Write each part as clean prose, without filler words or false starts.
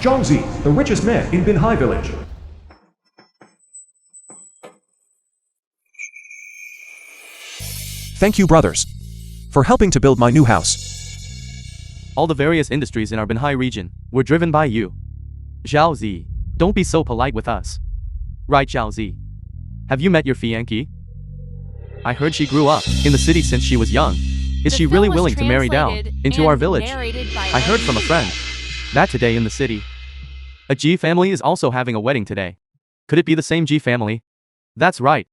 Zhongzi, the richest man in Binhai village. Thank you, brothers, for helping to build my new house. All the various industries in our Binhai region were driven by you. Zhao Zi, don't be so polite with us. Right, Zhao Zi? Have you met your fiancée? I heard she grew up in the city since she was young. Is she really willing to marry down into our village? I heard from a friend that today in the city, a G family is also having a wedding today. Could it be the same G family? That's right.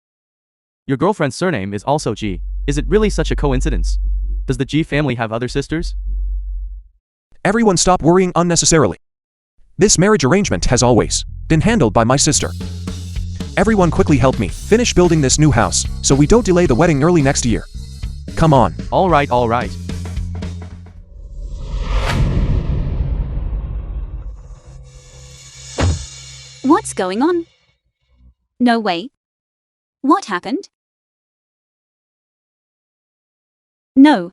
Your girlfriend's surname is also G. Is it really such a coincidence? Does the G family have other sisters? Everyone stop worrying unnecessarily. This marriage arrangement has always been handled by my sister. Everyone quickly help me finish building this new house, so we don't delay the wedding early next year. Come on. All right, all right. What's going on? No way. What happened? No.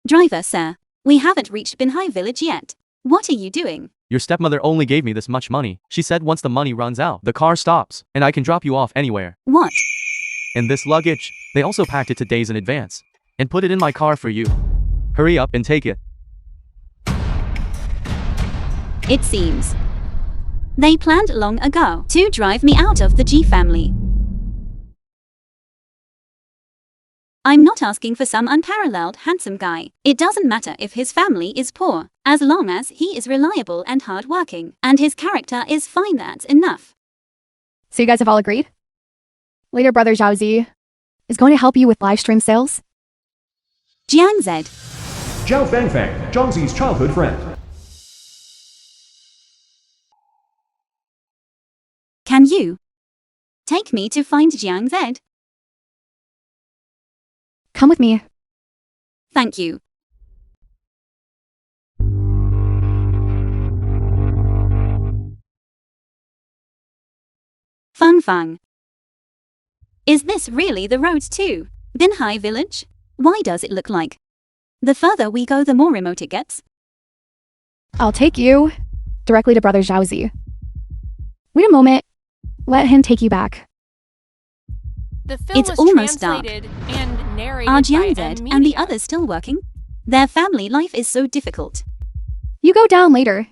Driver, sir. We haven't reached Binhai village yet. What are you doing? Your stepmother only gave me this much money. She said once the money runs out, the car stops, and I can drop you off anywhere. What? And this luggage, they also packed it 2 days in advance, and put it in my car for you. Hurry up and take it. It seems they planned long ago to drive me out of the G family. I'm not asking for some unparalleled handsome guy. It doesn't matter if his family is poor, as long as he is reliable and hardworking, and his character is fine, that's enough. So you guys have all agreed? Later brother Zhao Zi is going to help you with live stream sales? Jiang Zed. Zhao Fangfang, Zhongzi's childhood friend. Can you take me to find Jiang Zed? Come with me. Thank you. Fang. Is this really the road to Binhai village? Why does it look like the further we go, the more remote it gets? I'll take you directly to brother Zhao Zi. Wait a moment. Let him take you back. The film It's was almost dark. translated and narrated Are by Jiang Zed N and the Media. others still working? Their family life is so difficult. You go down later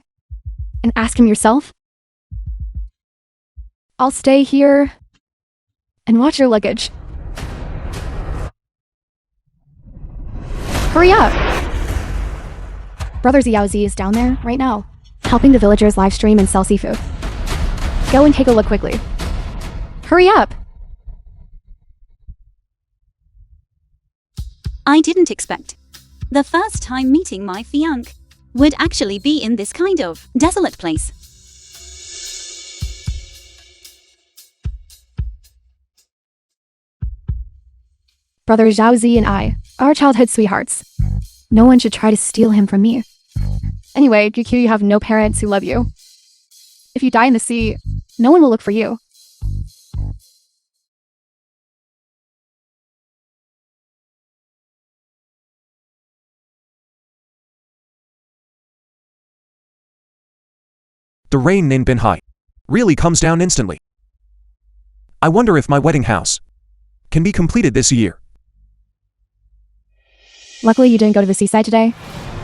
and ask him yourself. I'll stay here and watch your luggage. Hurry up! Brother Xiao Zi is down there right now, helping the villagers live stream and sell seafood. Go and take a look quickly. Hurry up! I didn't expect the first time meeting my fiancé would actually be in this kind of desolate place. Brother Zhao Zi and I are childhood sweethearts. No one should try to steal him from me. Anyway, GQ, you have no parents who love you. If you die in the sea, no one will look for you. The rain in Binhai really comes down instantly. I wonder if my wedding house can be completed this year. Luckily, you didn't go to the seaside today.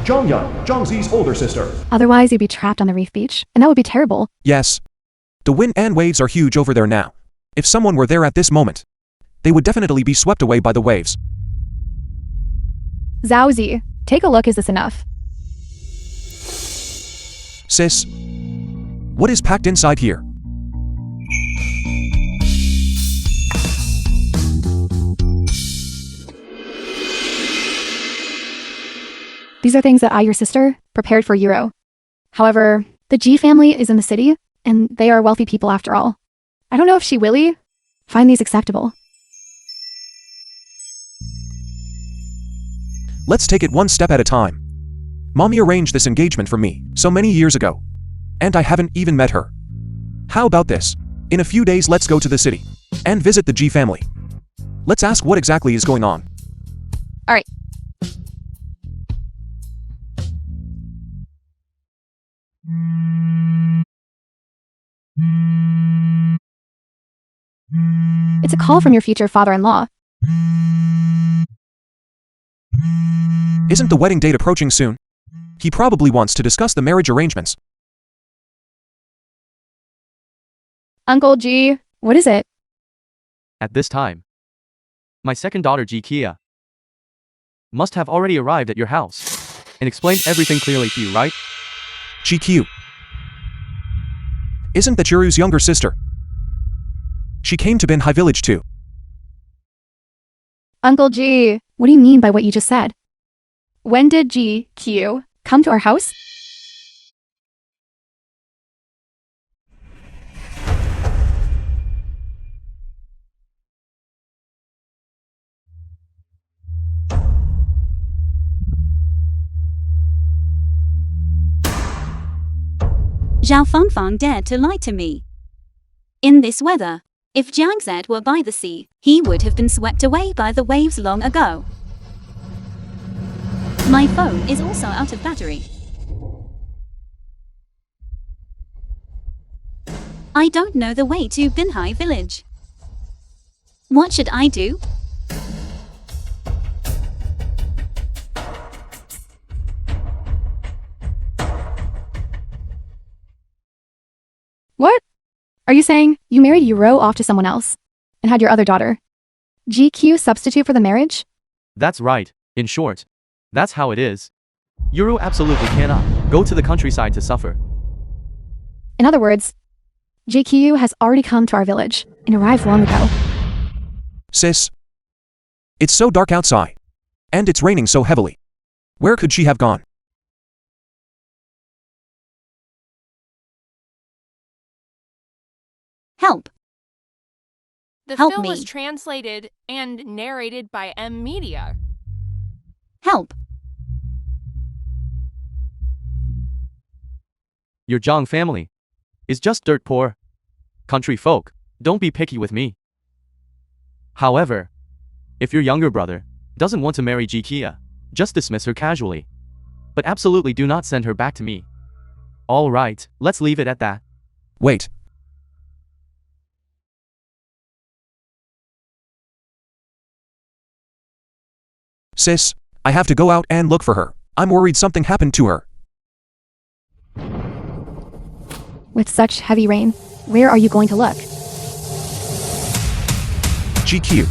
Zhongyang, Zhongzi's older sister. Otherwise, you'd be trapped on the reef beach, and that would be terrible. Yes. The wind and waves are huge over there now. If someone were there at this moment, they would definitely be swept away by the waves. Zhao Zi, take a look. Is this enough? Sis, what is packed inside here? These are things that I, your sister, prepared for Euro. However, the G family is in the city, and they are wealthy people after all. I don't know if she really find these acceptable. Let's take it one step at a time. Mommy arranged this engagement for me so many years ago, and I haven't even met her. How about this? In a few days, let's go to the city and visit the G family. Let's ask what exactly is going on. All right. It's a call from your future father-in-law. Isn't the wedding date approaching soon? He probably wants to discuss the marriage arrangements. Uncle G, what is it? At this time, my second daughter Kia must have already arrived at your house and explained everything clearly to you, right? GQ. Isn't that Yuru's younger sister? She came to Binhai village too. Uncle G, what do you mean by what you just said? When did GQ come to our house? Zhao Fangfang dared to lie to me. In this weather, if Jiang Zed were by the sea, he would have been swept away by the waves long ago. My phone is also out of battery. I don't know the way to Binhai village. What should I do? What? Are you saying you married Yuro off to someone else and had your other daughter? GQ substitute for the marriage? That's right. In short, that's how it is. Yuru absolutely cannot go to the countryside to suffer. In other words, GQ has already come to our village and arrived long ago. Sis. It's so dark outside. And it's raining so heavily. Where could she have gone? Help. The Help film me. was translated and narrated by M Media. Help. Your Zhang family is just dirt poor. Country folk, don't be picky with me. However, if your younger brother doesn't want to marry Kia, just dismiss her casually. But absolutely do not send her back to me. All right, let's leave it at that. Wait. Sis, I have to go out and look for her. I'm worried something happened to her. With such heavy rain, where are you going to look? GQ.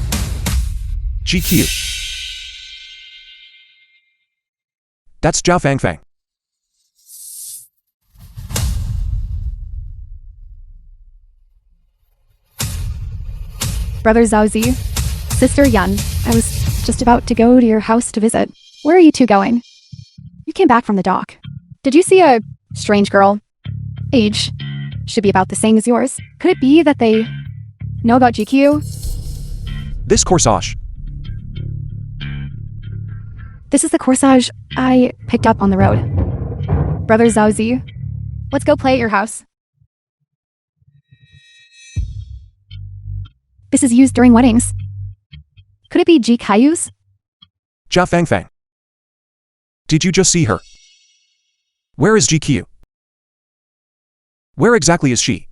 GQ. That's Zhao Fangfang. Brother Zhaozi, Sister Yan, I was just about to go to your house to visit. Where are you two going? You came back from the dock. Did you see a strange girl? Age should be about the same as yours. Could it be that they know about GQ? This corsage. This is the corsage I picked up on the road. Brother Zhaozi, let's go play at your house. This is used during weddings. Could it be Ji Kaiyu's? Zhao Fangfang. Did you just see her? Where is GQ? Where exactly is she?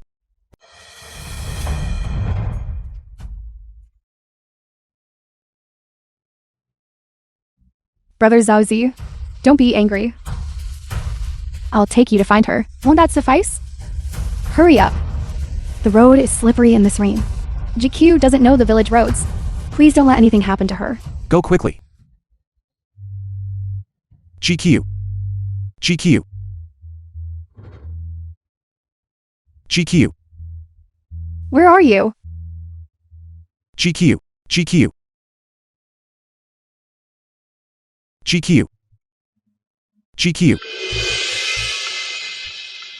Brother Zhaozi, don't be angry. I'll take you to find her. Won't that suffice? Hurry up. The road is slippery in this rain. GQ doesn't know the village roads. Please don't let anything happen to her. Go quickly. GQ. GQ. GQ. Where are you? GQ. GQ. GQ. GQ.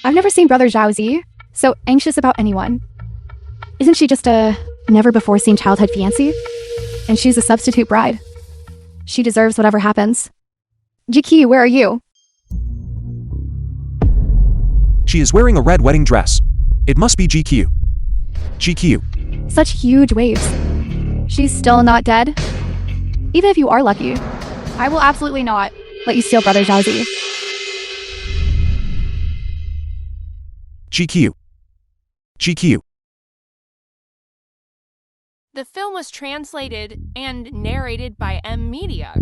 I've never seen Brother Zhaozi so anxious about anyone. Isn't she just a never-before-seen childhood fiancé? And she's a substitute bride. She deserves whatever happens. GQ, where are you? She is wearing a red wedding dress. It must be GQ. GQ. Such huge waves. She's still not dead? Even if you are lucky, I will absolutely not let you steal Brother Zhaozi. GQ. GQ. The film was translated and narrated by Media.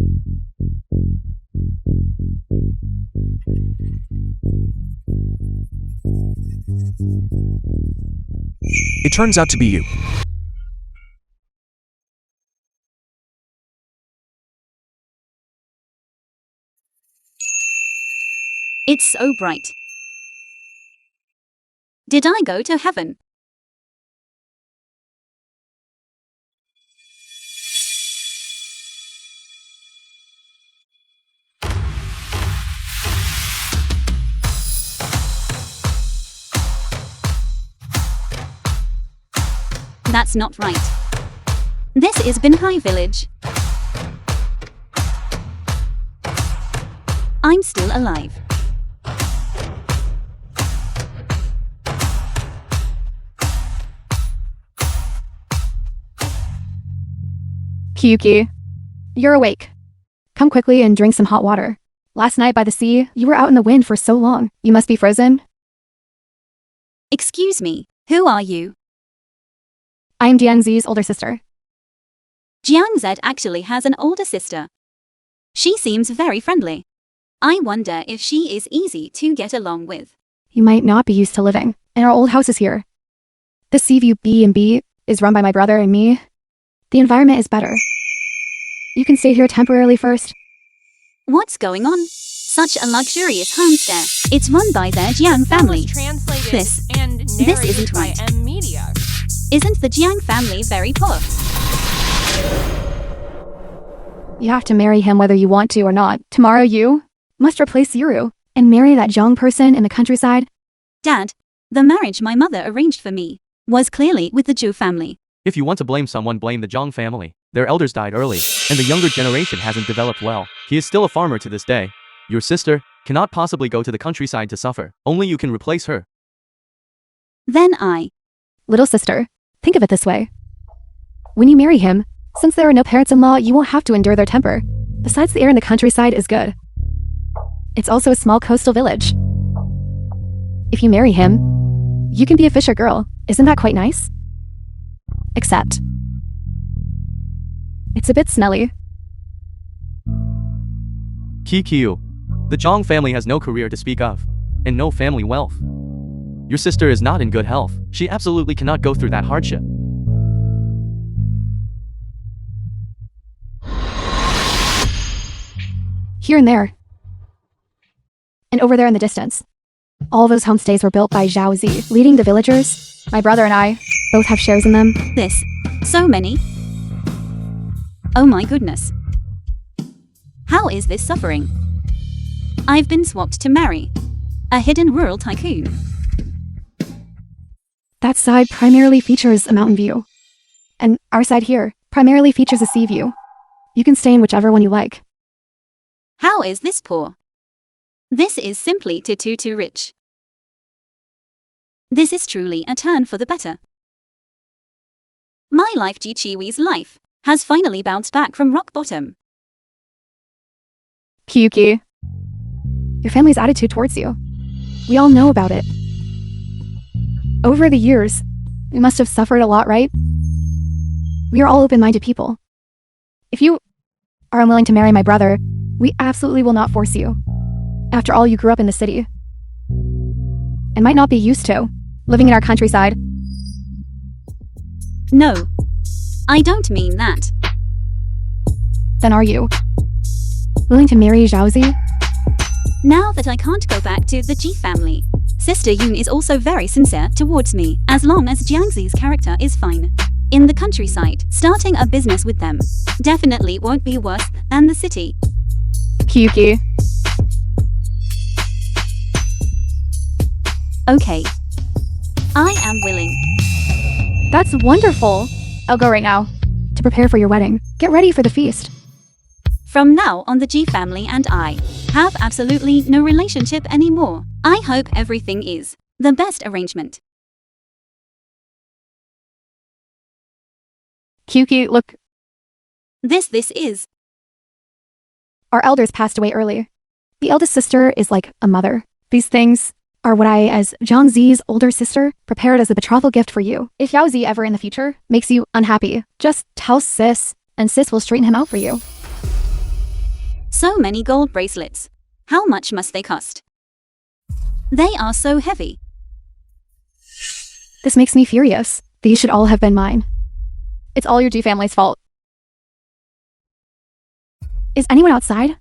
It turns out to be you. It's so bright. Did I go to heaven? That's not right. This is Binhai Village. I'm still alive. Kyuki, you're awake. Come quickly and drink some hot water. Last night by the sea, you were out in the wind for so long. You must be frozen. Excuse me, who are you? I'm Jiangzi's older sister. Jiang Z actually has an older sister. She seems very friendly. I wonder if she is easy to get along with. You might not be used to living, and our old house is here. The Seaview B&B is run by my brother and me. The environment is better. You can stay here temporarily first. What's going on? Such a luxurious homestead. It's run by the Jiang family. Translated This narrated isn't by right. Media. Isn't the Jiang family very poor? You have to marry him whether you want to or not. Tomorrow you must replace Yuru and marry that Zhang person in the countryside. Dad, the marriage my mother arranged for me was clearly with the Zhu family. If you want to blame someone, blame the Zhang family. Their elders died early, and the younger generation hasn't developed well. He is still a farmer to this day. Your sister cannot possibly go to the countryside to suffer. Only you can replace her. Then Little sister, think of it this way. When you marry him, since there are no parents-in-law, you won't have to endure their temper. Besides, the air in the countryside is good. It's also a small coastal village. If you marry him, you can be a fisher girl. Isn't that quite nice? Except, it's a bit smelly. Kikyu. The Zhang family has no career to speak of, and no family wealth. Your sister is not in good health. She absolutely cannot go through that hardship. Here and there. And over there in the distance. All those homestays were built by Zhao Zi, leading the villagers. My brother and I both have shares in them. so many. Oh my goodness. How is this suffering? I've been swapped to marry a hidden rural tycoon. That side primarily features a mountain view. And our side here primarily features a sea view. You can stay in whichever one you like. How is this poor? This is simply too rich. This is truly a turn for the better. My life, Jiqiwi's life, has finally bounced back from rock bottom. Kyuki, your family's attitude towards you. We all know about it. Over the years, we must have suffered a lot, right? We are all open-minded people. If you are unwilling to marry my brother, we absolutely will not force you. After all, you grew up in the city and might not be used to living in our countryside. No, I don't mean that. Then are you willing to marry Zhaozi? Now that I can't go back to the Ji family, Sister Yoon is also very sincere towards me, as long as Jiangzi's character is fine. In the countryside, starting a business with them definitely won't be worse than the city. Kyuki. Okay. I am willing. That's wonderful. I'll go right now to prepare for your wedding. Get ready for the feast. From now on, the Ji family and I have absolutely no relationship anymore. I hope everything is the best arrangement. Kyuki, look, This is. our elders passed away early. The eldest sister is like a mother. These things are what I, as Zhang Zi's older sister, prepared as a betrothal gift for you. If Yao Zi ever in the future makes you unhappy, just tell Sis, and Sis will straighten him out for you. So many gold bracelets. How much must they cost? They are so heavy. This makes me furious. These should all have been mine. It's all your G family's fault. Is anyone outside?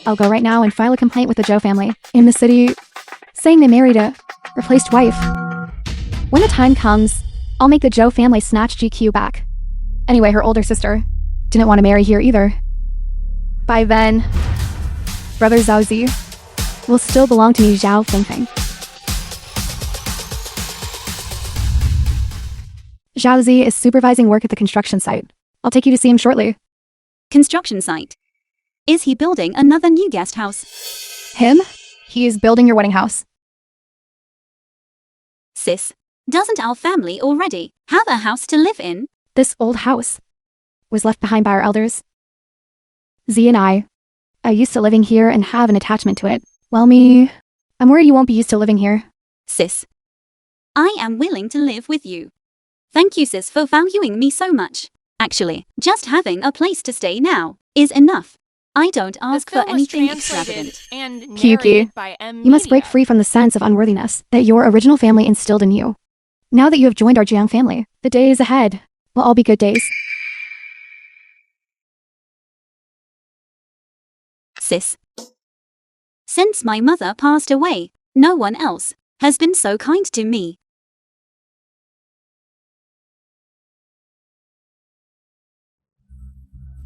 I'll go right now and file a complaint with the Zhou family in the city, saying they married a replaced wife. When the time comes, I'll make the Zhou family snatch GQ back. Anyway, her older sister didn't want to marry here either. By then, brother Zhao Zi will still belong to me, Zhao Fengfeng. Zhao Zi is supervising work at the construction site. I'll take you to see him shortly. Construction site. Is he building another new guest house? Him? He is building your wedding house. Sis, doesn't our family already have a house to live in? This old house was left behind by our elders. Z and I used to living here and have an attachment to it. Well, I'm worried you won't be used to living here. Sis, I am willing to live with you. Thank you, sis, for valuing me so much. Actually, just having a place to stay now is enough. I don't ask for anything extravagant. Kyuki, you must break free from the sense of unworthiness that your original family instilled in you. Now that you have joined our Jiang family, the days ahead will all be good days. Sis, since my mother passed away, no one else has been so kind to me.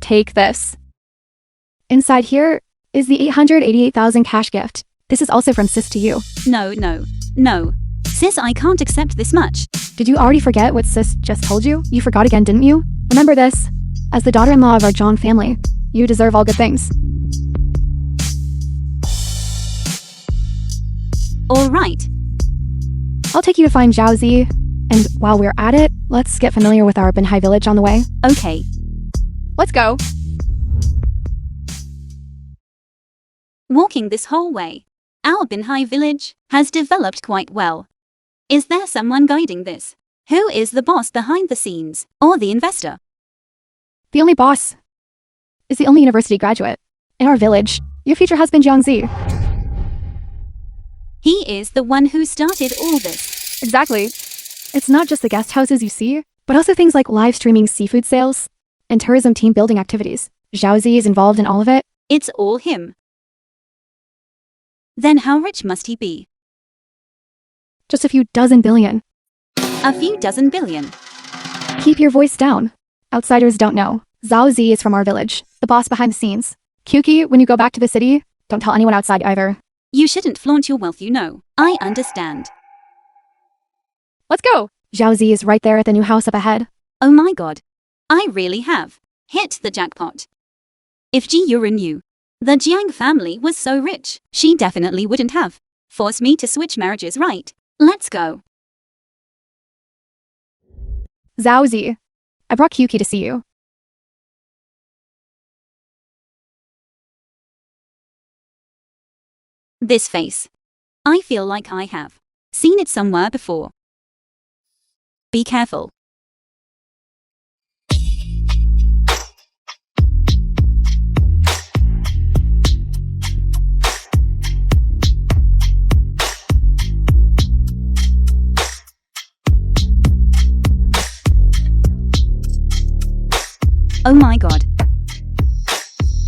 Take this. Inside here is the 888,000 cash gift. This is also from Sis to you. No. Sis, I can't accept this much. Did you already forget what Sis just told you? You forgot again, didn't you? Remember this. As the daughter-in-law of our Zhang family, you deserve all good things. All right. I'll take you to find Zhao Zi, and while we're at it, let's get familiar with our Binhai village on the way. Okay. Let's go. Walking this whole way, our Binhai village has developed quite well. Is there someone guiding this? Who is the boss behind the scenes, or the investor? The only boss is the only university graduate. In our village, your future husband Zhang Zi. He is the one who started all this. Exactly. It's not just the guest houses you see, but also things like live streaming seafood sales and tourism team building activities. Zhao Zi is involved in all of it. It's all him. Then how rich must he be? Just a few dozen billion. A few dozen billion. Keep your voice down. Outsiders don't know. Zhao Zi is from our village, the boss behind the scenes. Kyuki, when you go back to the city, don't tell anyone outside either. You shouldn't flaunt your wealth, you know. I understand. Let's go! Zhao Zi is right there at the new house up ahead. Oh my god. I really have hit the jackpot. If Ji Yura knew the Jiang family was so rich, she definitely wouldn't have forced me to switch marriages, right? Let's go. Zhao Zi, I brought Kyuki to see you. This face. I feel like I have seen it somewhere before. Be careful. Oh my god.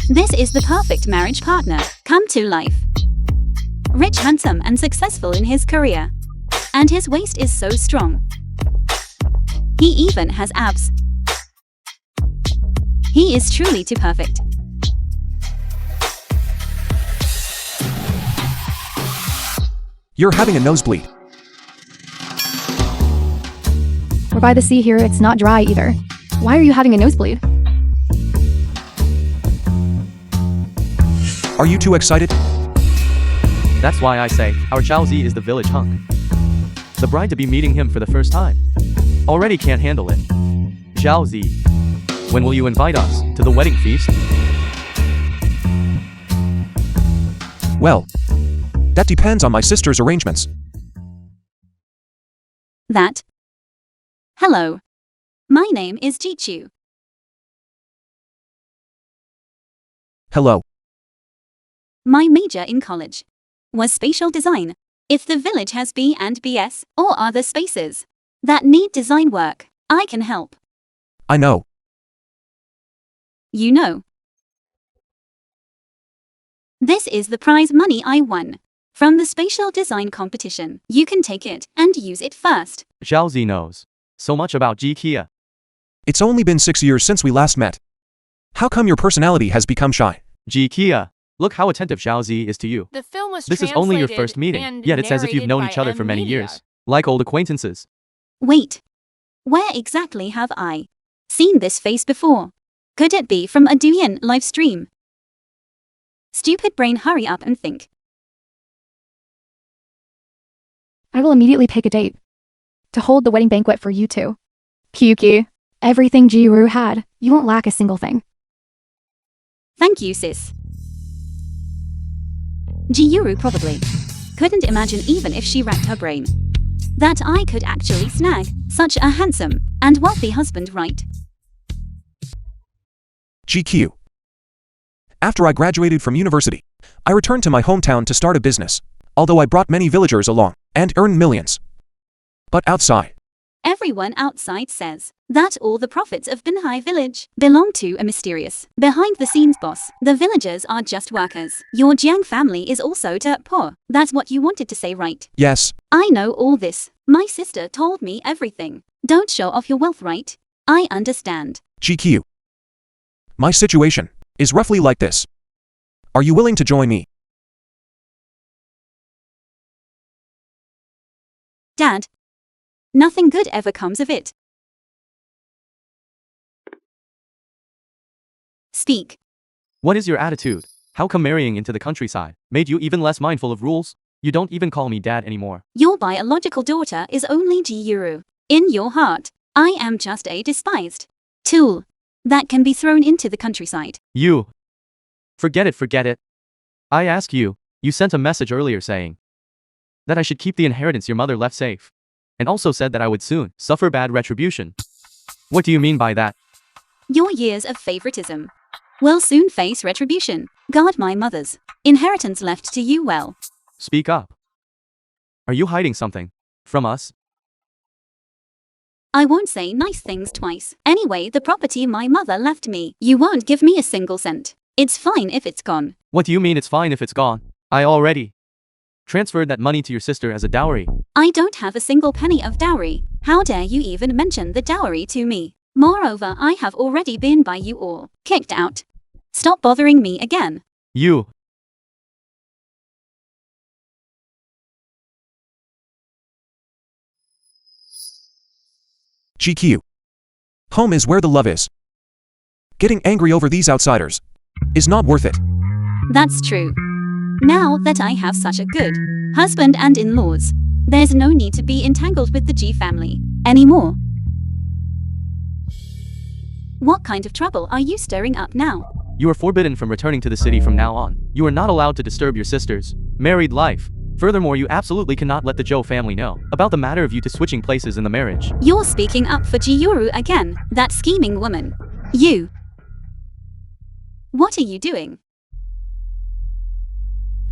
This is the perfect marriage partner, come to life. Rich, handsome, and successful in his career. And his waist is so strong. He even has abs. He is truly too perfect. You're having a nosebleed. We're by the sea here, it's not dry either. Why are you having a nosebleed? Are you too excited? That's why I say, our Zhao Zi is the village hunk. The bride-to-be meeting him for the first time. Already can't handle it. Zhao Zi, when will you invite us to the wedding feast? Well, that depends on my sister's arrangements. That. Hello. My name is Jichu. Hello. My major in college was spatial design. If the village has B and BS or other spaces that need design work, I can help. I know. You know. This is the prize money I won from the spatial design competition. You can take it and use it first. Zhao Zi knows so much about Kia. It's only been 6 years since we last met. How come your personality has become shy? Kia, look how attentive Zhao Zi is to you. The film was This is only your translated first meeting, and yet it's as if you've narrated known by each other for many Media. years. Like old acquaintances. Wait. Where exactly have I seen this face before? Could it be from a Douyin live stream? Stupid brain, hurry up and think. I will immediately pick a date to hold the wedding banquet for you two. Kyuki, everything Jiru had, you won't lack a single thing. Thank you, sis. Jiyuru probably couldn't imagine, even if she racked her brain, that I could actually snag such a handsome and wealthy husband, right? GQ. After I graduated from university, I returned to my hometown to start a business, although I brought many villagers along and earned millions. But outside, Everyone outside says that all the profits of Binhai village belong to a mysterious behind-the-scenes boss. The villagers are just workers. Your Jiang family is also dirt poor. That's what you wanted to say, right? yes, I know all this. My sister told me everything. Don't show off your wealth, right? I understand. GQ. My situation is roughly like this. Are you willing to join me? Dad, nothing good ever comes of it. Speak. What is your attitude? How come marrying into the countryside made you even less mindful of rules? You don't even call me dad anymore. Your biological daughter is only Jiyuru. In your heart, I am just a despised tool that can be thrown into the countryside. You. Forget it. I ask you, you sent a message earlier saying that I should keep the inheritance your mother left safe, and also said that I would soon suffer bad retribution. What do you mean by that? Your years of favoritism will soon face retribution. Guard my mother's inheritance left to you well. Speak up. Are you hiding something from us? I won't say nice things twice. Anyway, the property my mother left me, you won't give me a single cent. It's fine if it's gone. What do you mean it's fine if it's gone? I already transferred that money to your sister as a dowry. I don't have a single penny of dowry. How dare you even mention the dowry to me? Moreover, I have already been by you all kicked out. Stop bothering me again. You. GQ. Home is where the love is. Getting angry over these outsiders is not worth it. That's true. Now that I have such a good husband and in-laws, there's no need to be entangled with the G family anymore. What kind of trouble are you stirring up now? You are forbidden from returning to the city from now on. You are not allowed to disturb your sister's married life. Furthermore, you absolutely cannot let the Zhou family know about the matter of you two switching places in the marriage. You're speaking up for Jiyuru again, that scheming woman. You. What are you doing?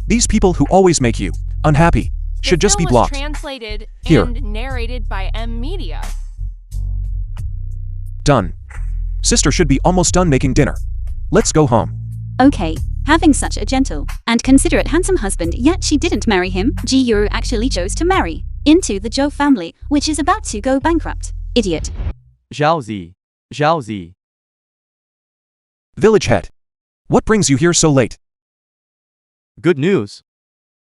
These people who always make you unhappy should just be The film was blocked. translated Here. and narrated by Media. Done. Sister should be almost done making dinner. Let's go home. Okay, having such a gentle and considerate handsome husband, yet she didn't marry him. Jiyuru actually chose to marry into the Zhou family, which is about to go bankrupt. Idiot. Zhao Zi. Village head. What brings you here so late? Good news.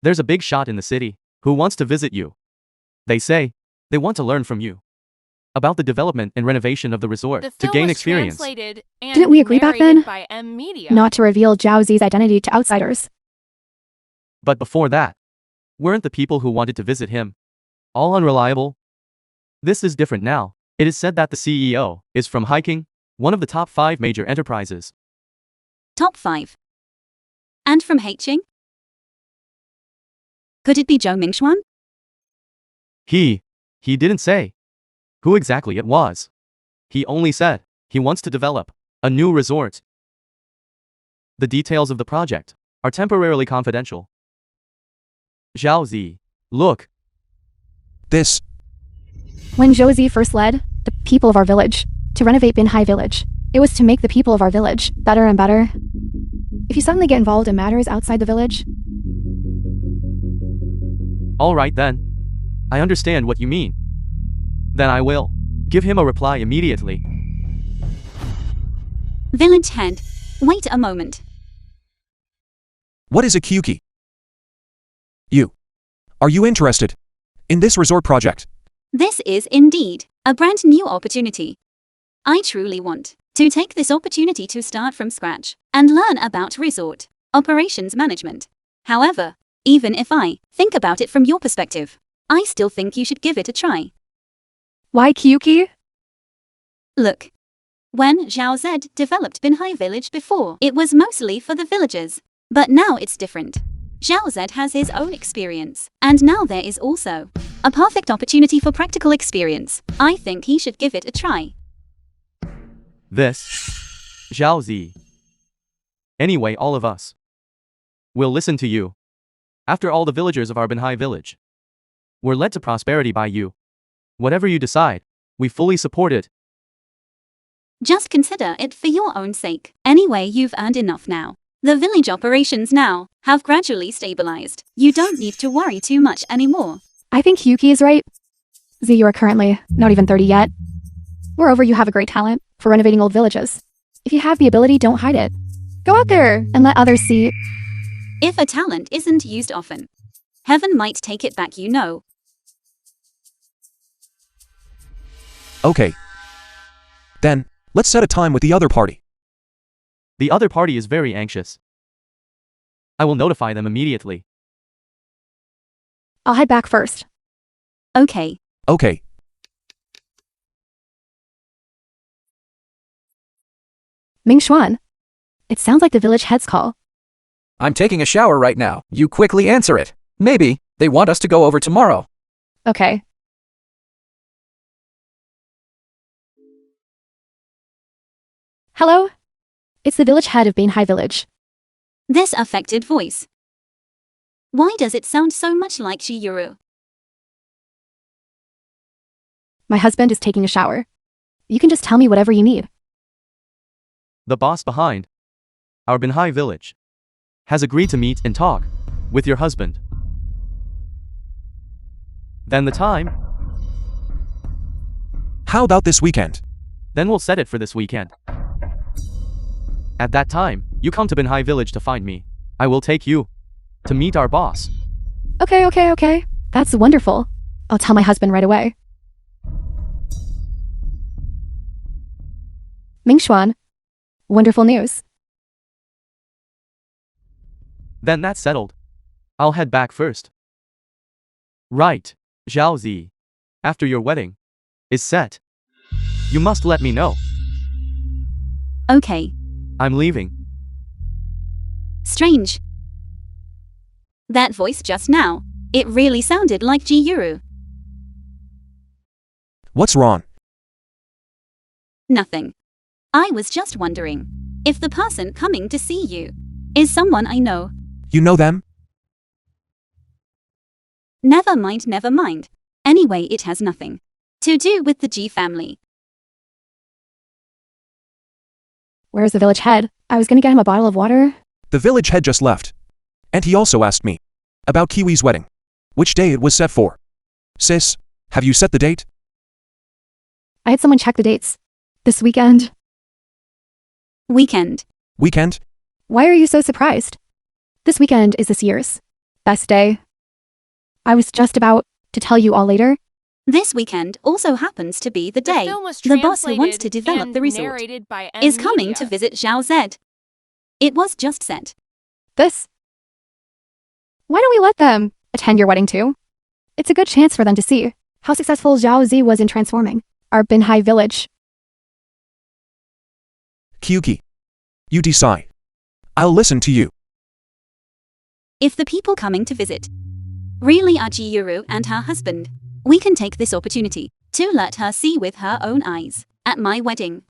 There's a big shot in the city who wants to visit you. They say they want to learn from you about the development and renovation of the resort The to film gain was experience. translated and Didn't we agree back narrated then? by Media. Not to reveal Zhao Zi's identity to outsiders. But before that, weren't the people who wanted to visit him all unreliable? This is different now. It is said that the CEO is from Hiking, one of the top 5 major enterprises. Top 5. And from Haiching? Could it be Zhou Mingxuan? He didn't say who exactly it was. He only said he wants to develop a new resort. The details of the project are temporarily confidential. Zhao, look. This. When Zhou first led the people of our village to renovate Binhai Village, it was to make the people of our village better and better. If you suddenly get involved in matters outside the village... Alright then. I understand what you mean. Then I will give him a reply immediately. Village head. Wait a moment. What is a Kyuki? Are you interested in this resort project? This is indeed a brand new opportunity. I truly want to take this opportunity to start from scratch and learn about resort operations management. However, even if I think about it from your perspective, I still think you should give it a try. Why Kyuki? Look. When Zhao Z developed Binhai Village before, it was mostly for the villagers. But now it's different. Zhao Z has his own experience, and now there is also a perfect opportunity for practical experience. I think he should give it a try. This Zhao. Anyway, all of us will listen to you. After all, the villagers of our Binhai village were led to prosperity by you. Whatever you decide, we fully support it. Just consider it for your own sake. Anyway, you've earned enough now. The village operations now have gradually stabilized. You don't need to worry too much anymore. I think Kyuki is right. Z, you are currently not even 30 yet. Moreover, you have a great talent for renovating old villages. If you have the ability, don't hide it. Go out there and let others see. If a talent isn't used often, heaven might take it back, you know. Okay. Then, let's set a time with the other party. The other party is very anxious. I will notify them immediately. I'll head back first. Okay. Okay. Mingxuan. It sounds like the village head's call. I'm taking a shower right now. You quickly answer it. Maybe they want us to go over tomorrow. Okay. Hello? It's the village head of Binhai Village. This affected voice. Why does it sound so much like Chiyuru? My husband is taking a shower. You can just tell me whatever you need. The boss behind our Binhai village has agreed to meet and talk with your husband. Then the time? How about this weekend? Then we'll set it for this weekend. At that time, you come to Binhai village to find me. I will take you to meet our boss. Okay. That's wonderful. I'll tell my husband right away. Mingxuan. Wonderful news. Then that's settled. I'll head back first. Right, Zhao. After your wedding is set, you must let me know. Okay. I'm leaving. Strange. That voice just now, it really sounded like Chiyuru. What's wrong? Nothing. I was just wondering if the person coming to see you is someone I know. You know them? Never mind. Anyway, it has nothing to do with the G family. Where's the village head? I was gonna get him a bottle of water. The village head just left. And he also asked me about Kiwi's wedding. Which day it was set for. Sis, have you set the date? I had someone check the dates. This weekend. Weekend. Weekend? Why are you so surprised? This weekend is this year's best day. I was just about to tell you all later. This weekend also happens to be the The day film was the boss who wants to translated develop and the resort narrated by is M coming Media. to visit Zhao Z. It was just set. This. Why don't we let them attend your wedding too? It's a good chance for them to see how successful Zhao Z was in transforming our Binhai village. Kyuki. You decide. I'll listen to you. If the people coming to visit really are Jiyuru and her husband. We can take this opportunity to let her see with her own eyes at my wedding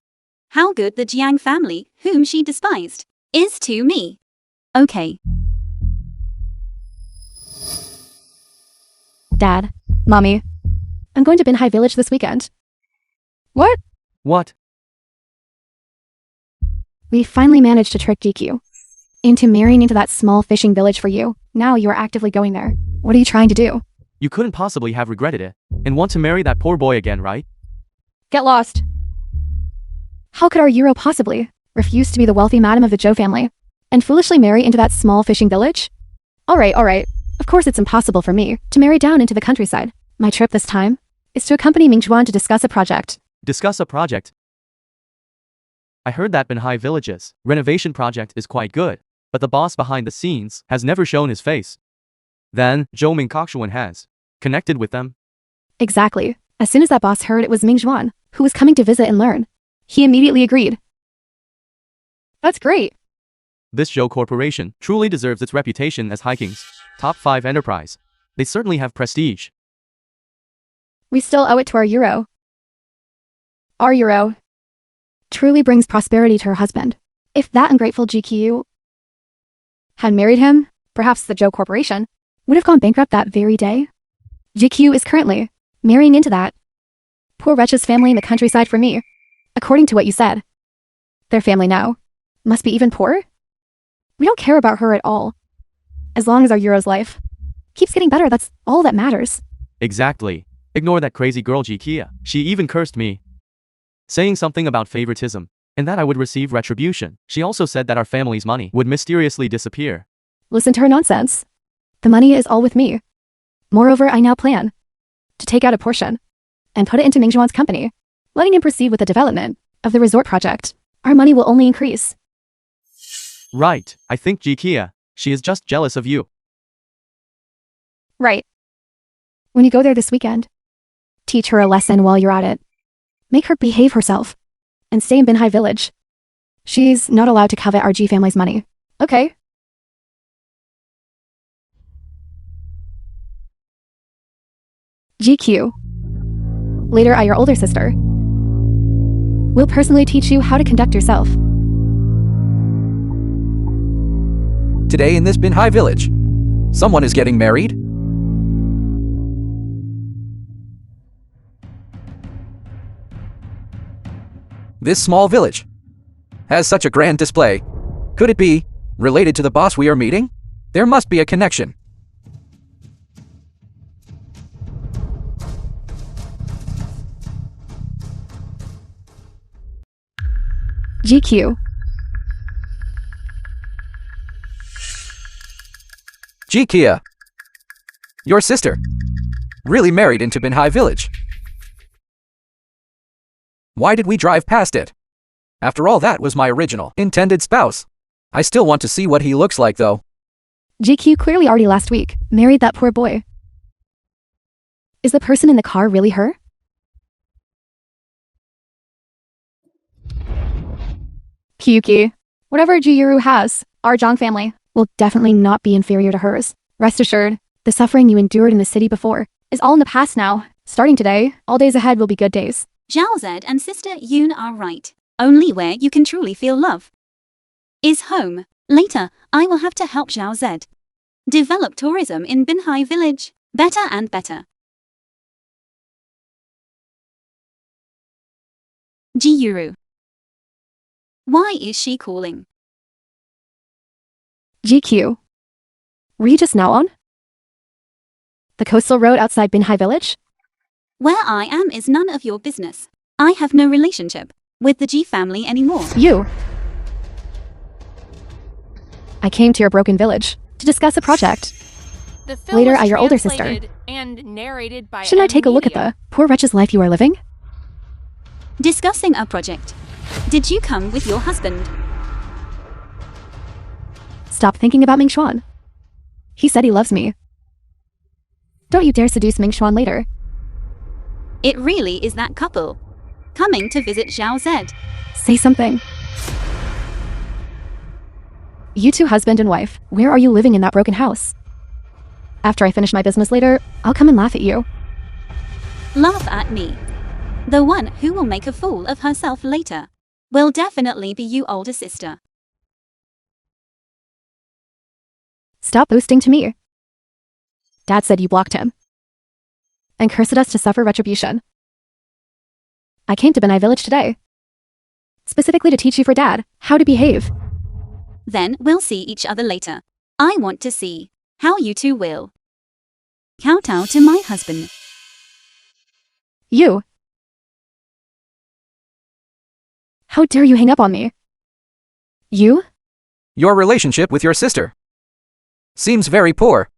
how good the Jiang family, whom she despised, is to me. Okay. Dad, Mommy, I'm going to Binhai Village this weekend. What? What? We finally managed to trick GQ into marrying into that small fishing village for you. Now you are actively going there. What are you trying to do? You couldn't possibly have regretted it and want to marry that poor boy again, right? Get lost. How could our Euro possibly refuse to be the wealthy madam of the Zhou family and foolishly marry into that small fishing village? All right. Of course it's impossible for me to marry down into the countryside. My trip this time is to accompany Mingjuan to discuss a project. Discuss a project. I heard that Binhai Village's renovation project is quite good, but the boss behind the scenes has never shown his face. Then, Zhou Mingkokshuan has connected with them. Exactly. As soon as that boss heard it was Mingjuan who was coming to visit and learn, he immediately agreed. That's great. This Zhou Corporation truly deserves its reputation as Hiking's top 5 enterprise. They certainly have prestige. We still owe it to our Euro. Our Euro truly brings prosperity to her husband. If that ungrateful GQ had married him, perhaps the Zhou Corporation would have gone bankrupt that very day. GQ is currently marrying into that poor wretch's family in the countryside for me. According to what you said, their family now must be even poorer? We don't care about her at all. As long as our Euro's life keeps getting better, that's all that matters. Exactly. Ignore that crazy girl Jikia. She even cursed me, saying something about favoritism, and that I would receive retribution. She also said that our family's money would mysteriously disappear. Listen to her nonsense. The money is all with me. Moreover, I now plan to take out a portion and put it into Mingjuan's company, letting him proceed with the development of the resort project. Our money will only increase. Right, I think Jikia, she is just jealous of you. Right. When you go there this weekend, teach her a lesson while you're at it. Make her behave herself and stay in Binhai Village. She's not allowed to covet our G family's money. Okay? GQ. Later, I, your older sister, will personally teach you how to conduct yourself. Today in this Binhai village, someone is getting married. This small village has such a grand display. Could it be related to the boss we are meeting? There must be a connection. GQ. Jikia, your sister, really married into Binhai village. Why did we drive past it? After all, that was my original intended spouse. I still want to see what he looks like though. GQ clearly already last week married that poor boy. Is the person in the car really her? Kyuki, whatever Jiyuru has, our Zhang family will definitely not be inferior to hers. Rest assured, the suffering you endured in the city before is all in the past now. Starting today, all days ahead will be good days. Zhao Zed and sister Yoon are right. Only where you can truly feel love is home. Later, I will have to help Zhao Zed develop tourism in Binhai Village better and better. Jiyuru. Why is she calling? GQ. Were you just now on the coastal road outside Binhai Village? Where I am is none of your business. I have no relationship with the G family anymore. You. I came to your broken village to discuss a project. The film Later, was I, your older sister. translated and narrated by Shouldn't I take a look at Media. the poor wretch's life you are living? Discussing a project. Did you come with your husband? Stop thinking about Mingxuan. He said he loves me. Don't you dare seduce Mingxuan later. It really is that couple coming to visit Zhao Zed. Say something. You two, husband and wife, where are you living in that broken house? After I finish my business later, I'll come and laugh at you. Laugh at me. The one who will make a fool of herself later will definitely be you, older sister. Stop boasting to me. Dad said you blocked him and cursed us to suffer retribution. I came to Benai Village today, specifically to teach you for Dad how to behave. Then we'll see each other later. I want to see how you two will kowtow to my husband. You. How dare you hang up on me? You? Your relationship with your sister seems very poor.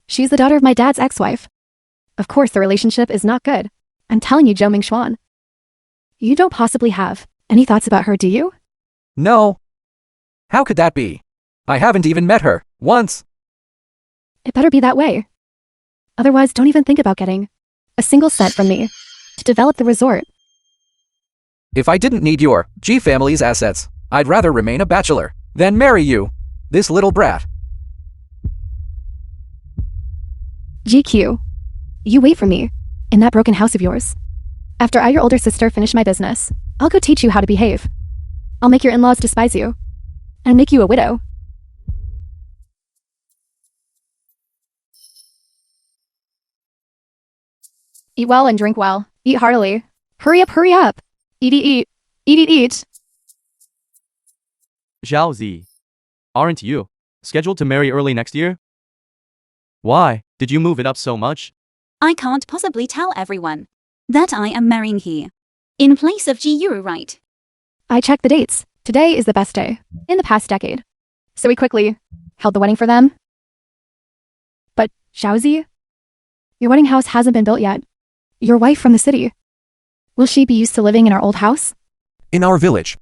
She's the daughter of my dad's ex-wife. Of course the relationship is not good. I'm telling you, Zhou Mingxuan. You don't possibly have any thoughts about her, do you? No. How could that be? I haven't even met her once. It better be that way. Otherwise, don't even think about getting a single cent from me to develop the resort. If I didn't need your G family's assets, I'd rather remain a bachelor than marry you, this little brat. GQ. You wait for me in that broken house of yours. After I, your older sister, finish my business, I'll go teach you how to behave. I'll make your in-laws despise you and make you a widow. Eat well and drink well. Eat heartily. Hurry up, hurry up. Eat, eat, eat. Eat, eat, eat. Zhao Zi, aren't you scheduled to marry early next year? Why did you move it up so much? I can't possibly tell everyone that I am marrying here in place of Ji Yuru, right? I checked the dates. Today is the best day in the past decade. So we quickly held the wedding for them. But, Xiaozi, your wedding house hasn't been built yet. Your wife from the city. Will she be used to living in our old house? In our village.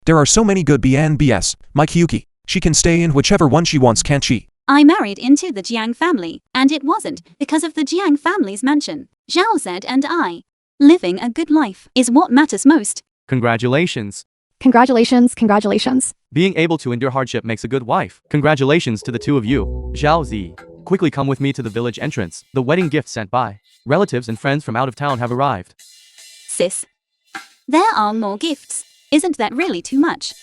There are so many good BNBS, my Kyuki. She can stay in whichever one she wants, can't she? I married into the Jiang family, and it wasn't because of the Jiang family's mansion. Zhao Zed and I. Living a good life is what matters most. Congratulations. Congratulations, congratulations. Being able to endure hardship makes a good wife. Congratulations to the two of you. Zhao Zi, quickly come with me to the village entrance. The wedding gifts sent by relatives and friends from out of town have arrived. Sis, there are more gifts. Isn't that really too much?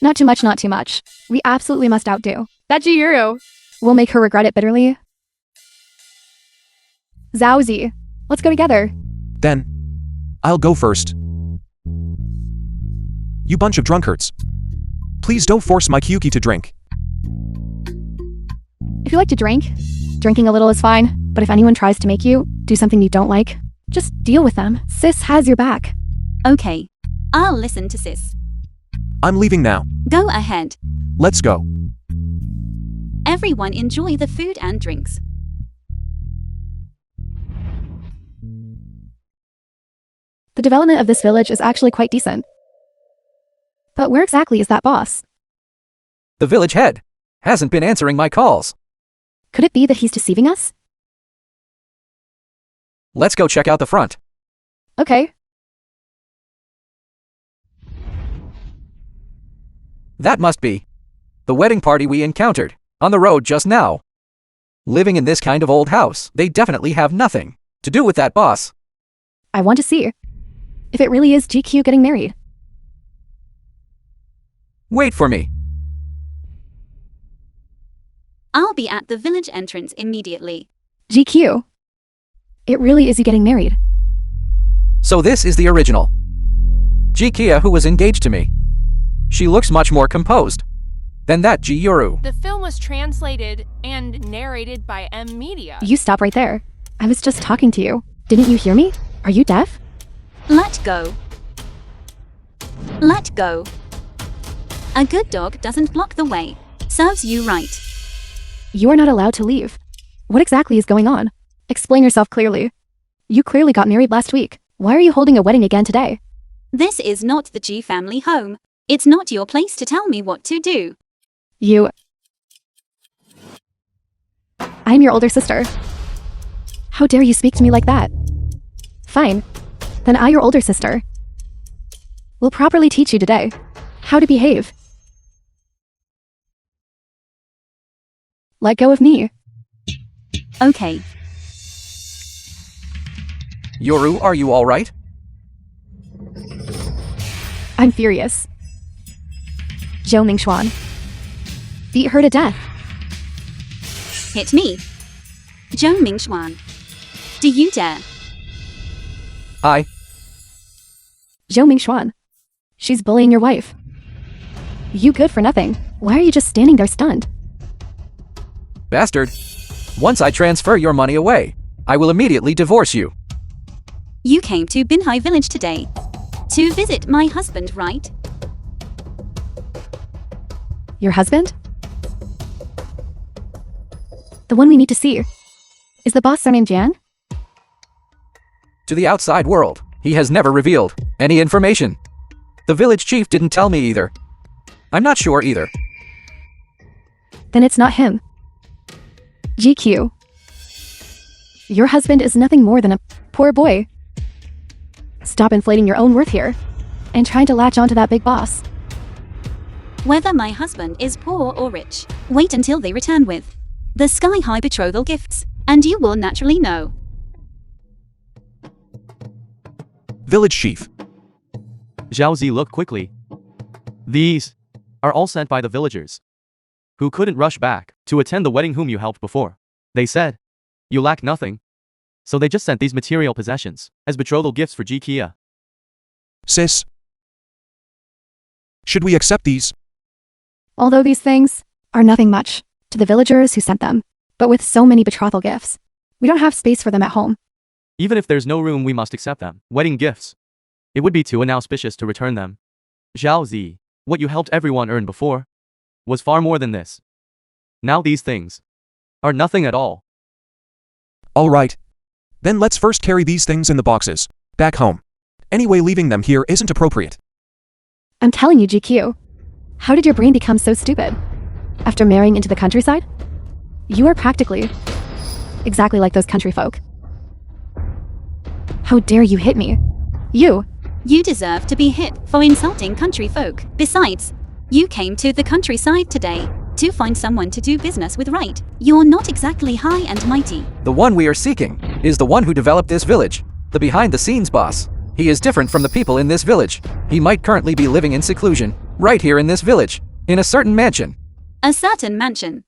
Not too much, not too much. We absolutely must outdo that Jiyuru. We'll make her regret it bitterly. Zhaozi, let's go together. Then, I'll go first. You bunch of drunkards. Please don't force my Kyuki to drink. If you like to drink, drinking a little is fine. But if anyone tries to make you do something you don't like, just deal with them. Sis has your back. Okay, I'll listen to Sis. I'm leaving now. Go ahead. Let's go. Everyone enjoy the food and drinks. The development of this village is actually quite decent. But where exactly is that boss? The village head hasn't been answering my calls. Could it be that he's deceiving us? Let's go check out the front. Okay. That must be the wedding party we encountered on the road just now. Living in this kind of old house, they definitely have nothing to do with that boss. I want to see if it really is GQ getting married. Wait for me. I'll be at the village entrance immediately. GQ. It really is you getting married. So this is the original Jikia who was engaged to me. She looks much more composed than that Jiyuru. The film was translated and narrated by M Media. You stop right there. I was just talking to you. Didn't you hear me? Are you deaf? Let go. Let go. A good dog doesn't block the way. Serves you right. You are not allowed to leave. What exactly is going on? Explain yourself clearly. You clearly got married last week. Why are you holding a wedding again today? This is not the G family home. It's not your place to tell me what to do. I'm your older sister. How dare you speak to me like that? Fine. Then I, your older sister, will properly teach you today how to behave. Let go of me. Okay. Yoru, are you alright? I'm furious. Zhou Mingxuan. Beat her to death. Hit me. Zhou Mingxuan. Do you dare? I. Zhou Mingxuan. She's bullying your wife. You good for nothing. Why are you just standing there stunned? Bastard. Once I transfer your money away, I will immediately divorce you. You came to Binhai village today to visit my husband, right? Your husband? The one we need to see. Is the boss surnamed Jan? To the outside world, he has never revealed any information. The village chief didn't tell me either. I'm not sure either. Then it's not him. GQ. Your husband is nothing more than a poor boy. Stop inflating your own worth here and trying to latch onto that big boss. Whether my husband is poor or rich, wait until they return with the sky-high betrothal gifts, and you will naturally know. Village chief. Zhao Zi looked quickly. These are all sent by the villagers, who couldn't rush back to attend the wedding whom you helped before. They said, you lack nothing. So they just sent these material possessions as betrothal gifts for Ji Kia. Sis. Should we accept these? Although these things are nothing much to the villagers who sent them, but with so many betrothal gifts, we don't have space for them at home. Even if there's no room, we must accept them. Wedding gifts. It would be too inauspicious to return them. Zhao Zi, what you helped everyone earn before was far more than this. Now these things are nothing at all. All right. Then let's first carry these things in the boxes back home. Anyway, leaving them here isn't appropriate. I'm telling you, GQ. How did your brain become so stupid? After marrying into the countryside? You are practically exactly like those country folk. How dare you hit me? You! You deserve to be hit for insulting country folk. Besides, you came to the countryside today to find someone to do business with, right? You're not exactly high and mighty. The one we are seeking is the one who developed this village, the behind-the-scenes boss. He is different from the people in this village. He might currently be living in seclusion, right here in this village, in a certain mansion. A certain mansion.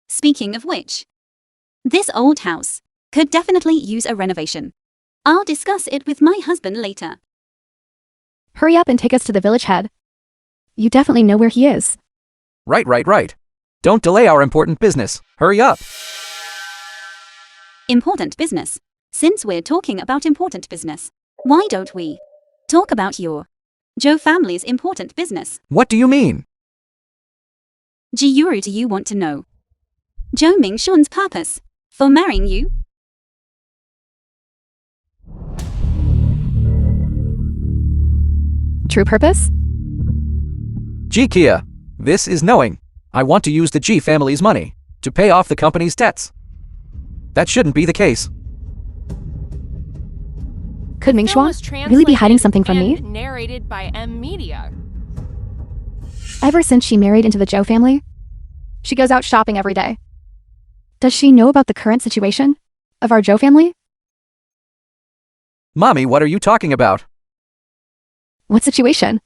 Speaking of which, this old house could definitely use a renovation. I'll discuss it with my husband later. Hurry up and take us to the village head. You definitely know where he is. Right. Don't delay our important business. Hurry up. Important business. Since we're talking about important business, why don't we talk about your Zhou family's important business? What do you mean? Jiyuru, do you want to know Zhou Mingxuan's purpose for marrying you? True purpose? Ji Kia, this is knowing. I want to use the Ji family's money to pay off the company's debts. That shouldn't be the case. Could Film Mingxuan was really be hiding translated something from me? and narrated by M Media. Ever since she married into the Zhou family, she goes out shopping every day. Does she know about the current situation of our Zhou family? Mommy, what are you talking about? What situation?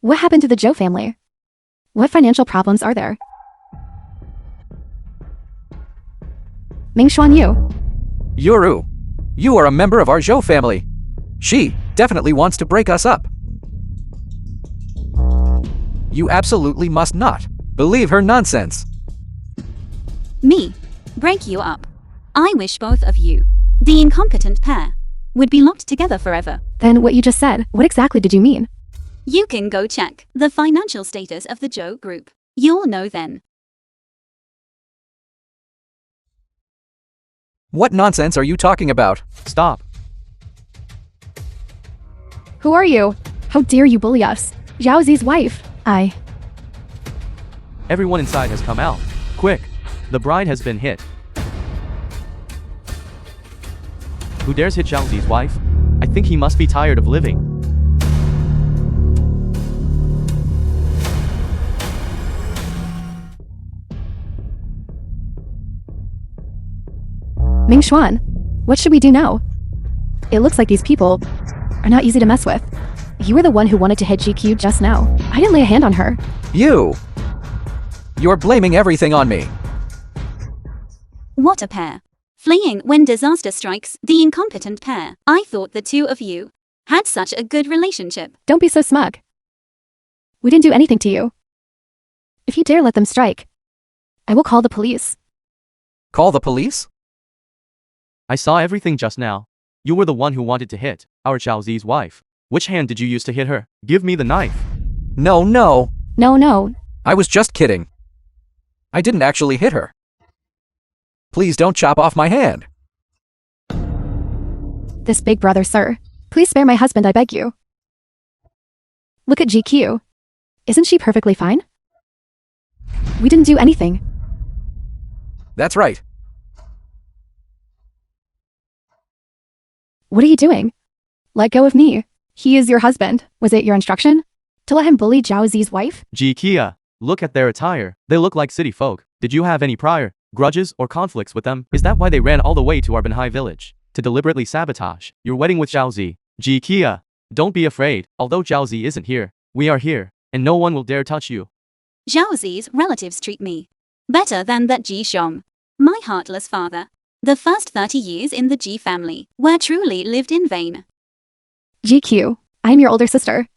What happened to the Zhou family? What financial problems are there? Mingxuan Yu, Yoru, you are a member of our Zhou family. She definitely wants to break us up. You absolutely must not believe her nonsense. Me? Break you up? I wish both of you, the incompetent pair, would be locked together forever. then what you just said, what exactly did you mean? You can go check the financial status of the Zhou group. You'll know then. What nonsense are you talking about? Stop. Who are you? How dare you bully us? Zhao Zi's wife. Everyone inside has come out. Quick. The bride has been hit. Who dares hit Zhao Zi's wife? I think he must be tired of living. Ming Xuan, what should we do now? It looks like these people are not easy to mess with. You were the one who wanted to hit GQ just now. I didn't lay a hand on her. You're blaming everything on me. What a pair. Fleeing when disaster strikes, the incompetent pair. I thought the two of you had such a good relationship. Don't be so smug. We didn't do anything to you. If you dare let them strike, I will call the police. Call the police? I saw everything just now. You were the one who wanted to hit our Xiaozi's wife. Which hand did you use to hit her? Give me the knife. No. No. I was just kidding. I didn't actually hit her. Please don't chop off my hand. This big brother, sir. Please spare my husband, I beg you. Look at GQ. Isn't she perfectly fine? We didn't do anything. That's right. What are you doing? Let go of me. He is your husband. Was it your instruction? To let him bully Zhao Zi's wife? Kia, look at their attire. They look like city folk. Did you have any prior grudges or conflicts with them? Is that why they ran all the way to our Binhai village? To deliberately sabotage your wedding with Zhao Zi? Kia, don't be afraid. Although Zhao Zi isn't here, we are here, and no one will dare touch you. Zhao Zi's relatives treat me better than that Ji Xiong, my heartless father. The first 30 years in the Ji family were truly lived in vain. GQ, I am your older sister.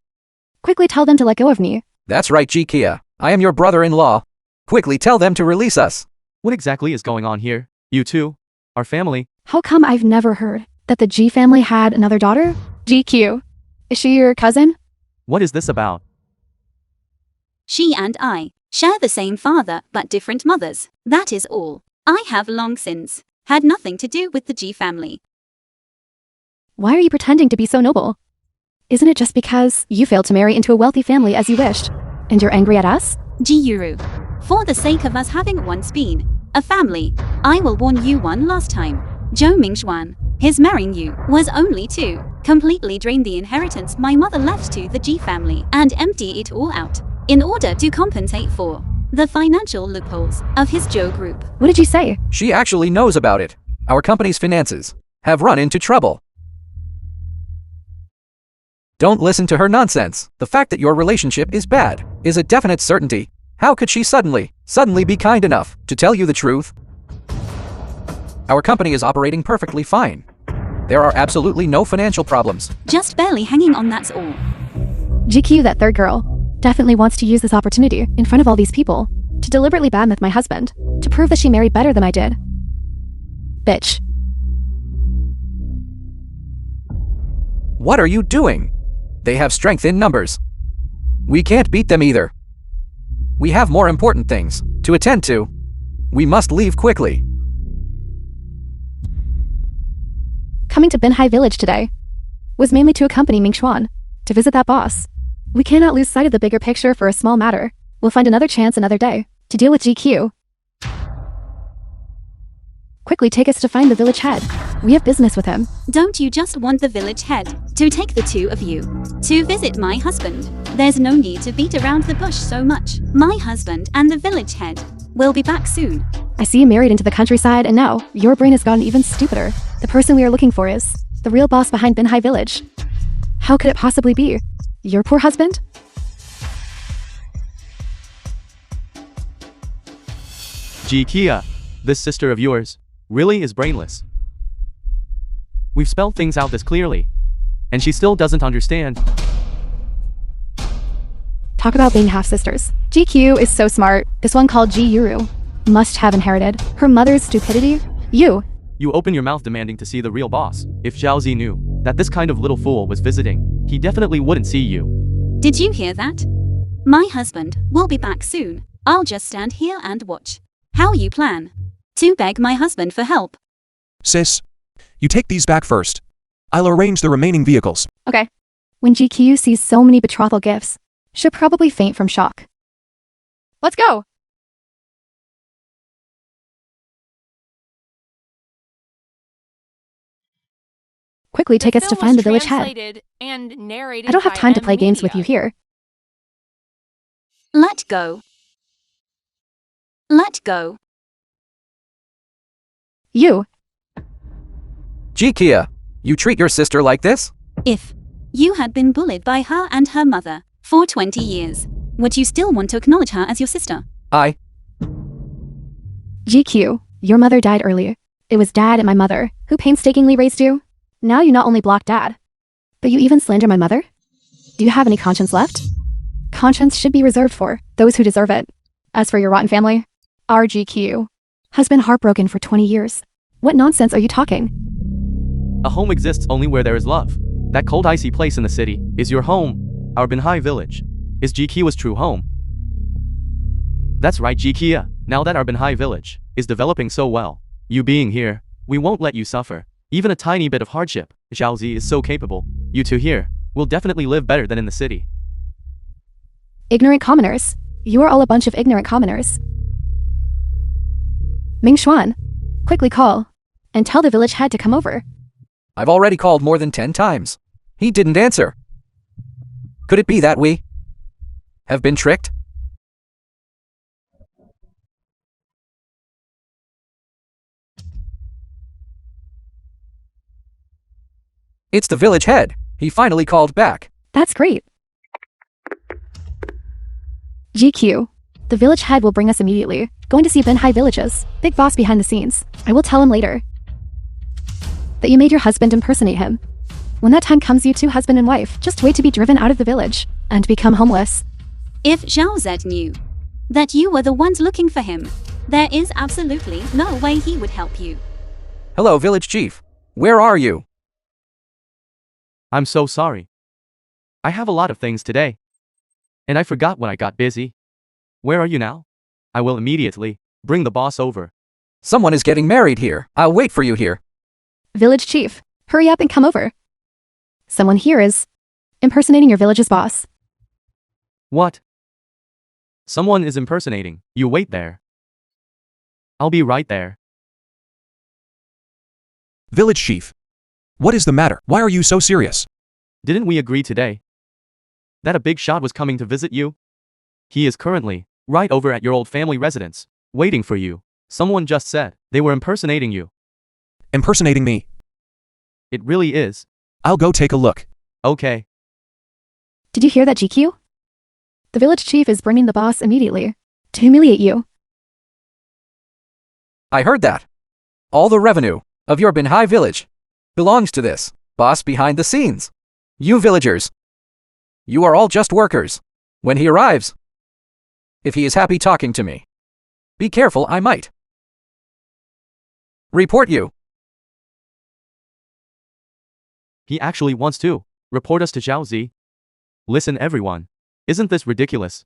Quickly tell them to let go of me. That's right, Kia. I am your brother-in-law. Quickly tell them to release us. What exactly is going on here? You two? Our family? How come I've never heard that the Ji family had another daughter? GQ, is she your cousin? What is this about? She and I share the same father but different mothers. That is all. I have long since had nothing to do with the Ji family. Why are you pretending to be so noble? Isn't it just because you failed to marry into a wealthy family as you wished, and you're angry at us? Ji Yuru, for the sake of us having once been a family, I will warn you one last time. Zhou Mingxuan, his marrying you was only to completely drain the inheritance my mother left to the Ji family and empty it all out in order to compensate for the financial loopholes of his Zhou group. What did you say? She actually knows about it. Our company's finances have run into trouble. Don't listen to her nonsense. The fact that your relationship is bad is a definite certainty. How could she suddenly be kind enough to tell you the truth? Our company is operating perfectly fine. There are absolutely no financial problems. Just barely hanging on, that's all. GQ, that third girl, definitely wants to use this opportunity in front of all these people to deliberately badmouth my husband, to prove that she married better than I did. Bitch. What are you doing? They have strength in numbers. We can't beat them either. We have more important things to attend to. We must leave quickly. Coming to Binhai village today was mainly to accompany Ming Xuan to visit that boss. We cannot lose sight of the bigger picture for a small matter. We'll find another chance another day to deal with GQ. Quickly take us to find the village head. We have business with him. Don't you just want the village head to take the two of you to visit my husband? There's no need to beat around the bush so much. My husband and the village head will be back soon. I see you married into the countryside, and now your brain has gotten even stupider. The person we are looking for is the real boss behind Binhai village. How could it possibly be? Your poor husband? Kia, this sister of yours really is brainless. We've spelled things out this clearly, and she still doesn't understand. Talk about being half-sisters. GQ is so smart. This one called Ji Yuru must have inherited her mother's stupidity. You open your mouth demanding to see the real boss. If Zhao Zi knew that this kind of little fool was visiting, he definitely wouldn't see you. Did you hear that? My husband will be back soon. I'll just stand here and watch how you plan to beg my husband for help. Sis, you take these back first. I'll arrange the remaining vehicles. Okay. When GQ sees so many betrothal gifts, she'll probably faint from shock. Let's go! Quickly take us to find the village head. I don't have time to play games with you here. Let go. Let go. You. Jikia, you treat your sister like this? If you had been bullied by her and her mother for 20 years, would you still want to acknowledge her as your sister? GQ, your mother died early. It was Dad and my mother who painstakingly raised you. Now you not only block Dad, but you even slander my mother? Do you have any conscience left? Conscience should be reserved for those who deserve it. As for your rotten family, our GQ has been heartbroken for 20 years. What nonsense are you talking? A home exists only where there is love. That cold icy place in the city is your home. Our Binhai village is GQ's true home. That's right, Jikia. Now that our Binhai village is developing so well, you being here, we won't let you suffer even a tiny bit of hardship. Zhaozi is so capable. You two here will definitely live better than in the city. Ignorant commoners. You are all a bunch of ignorant commoners. Ming Xuan, quickly call and tell the village head to come over. I've already called more than 10 times. He didn't answer. Could it be that we have been tricked? It's the village head. He finally called back. That's great. GQ, the village head will bring us immediately. Going to see Binhai Village's big boss behind the scenes. I will tell him later that you made your husband impersonate him. When that time comes, you two, husband and wife, just wait to be driven out of the village and become homeless. If Zhao Zed knew that you were the ones looking for him, there is absolutely no way he would help you. Hello, village chief. Where are you? I'm so sorry. I have a lot of things today, and I forgot when I got busy. Where are you now? I will immediately bring the boss over. Someone is getting married here. I'll wait for you here. Village chief, hurry up and come over. Someone here is impersonating your village's boss. What? Someone is impersonating. You wait there. I'll be right there. Village chief. What is the matter? Why are you so serious? Didn't we agree today that a big shot was coming to visit you? He is currently right over at your old family residence, waiting for you. Someone just said they were impersonating you. Impersonating me? It really is. I'll go take a look. Okay. Did you hear that, GQ? The village chief is bringing the boss immediately to humiliate you. I heard that. All the revenue of your Binhai village belongs to this boss behind the scenes. You villagers, you are all just workers. When he arrives, if he is happy talking to me, be careful, I might report you. He actually wants to report us to Zhaozi. Listen, everyone. Isn't this ridiculous?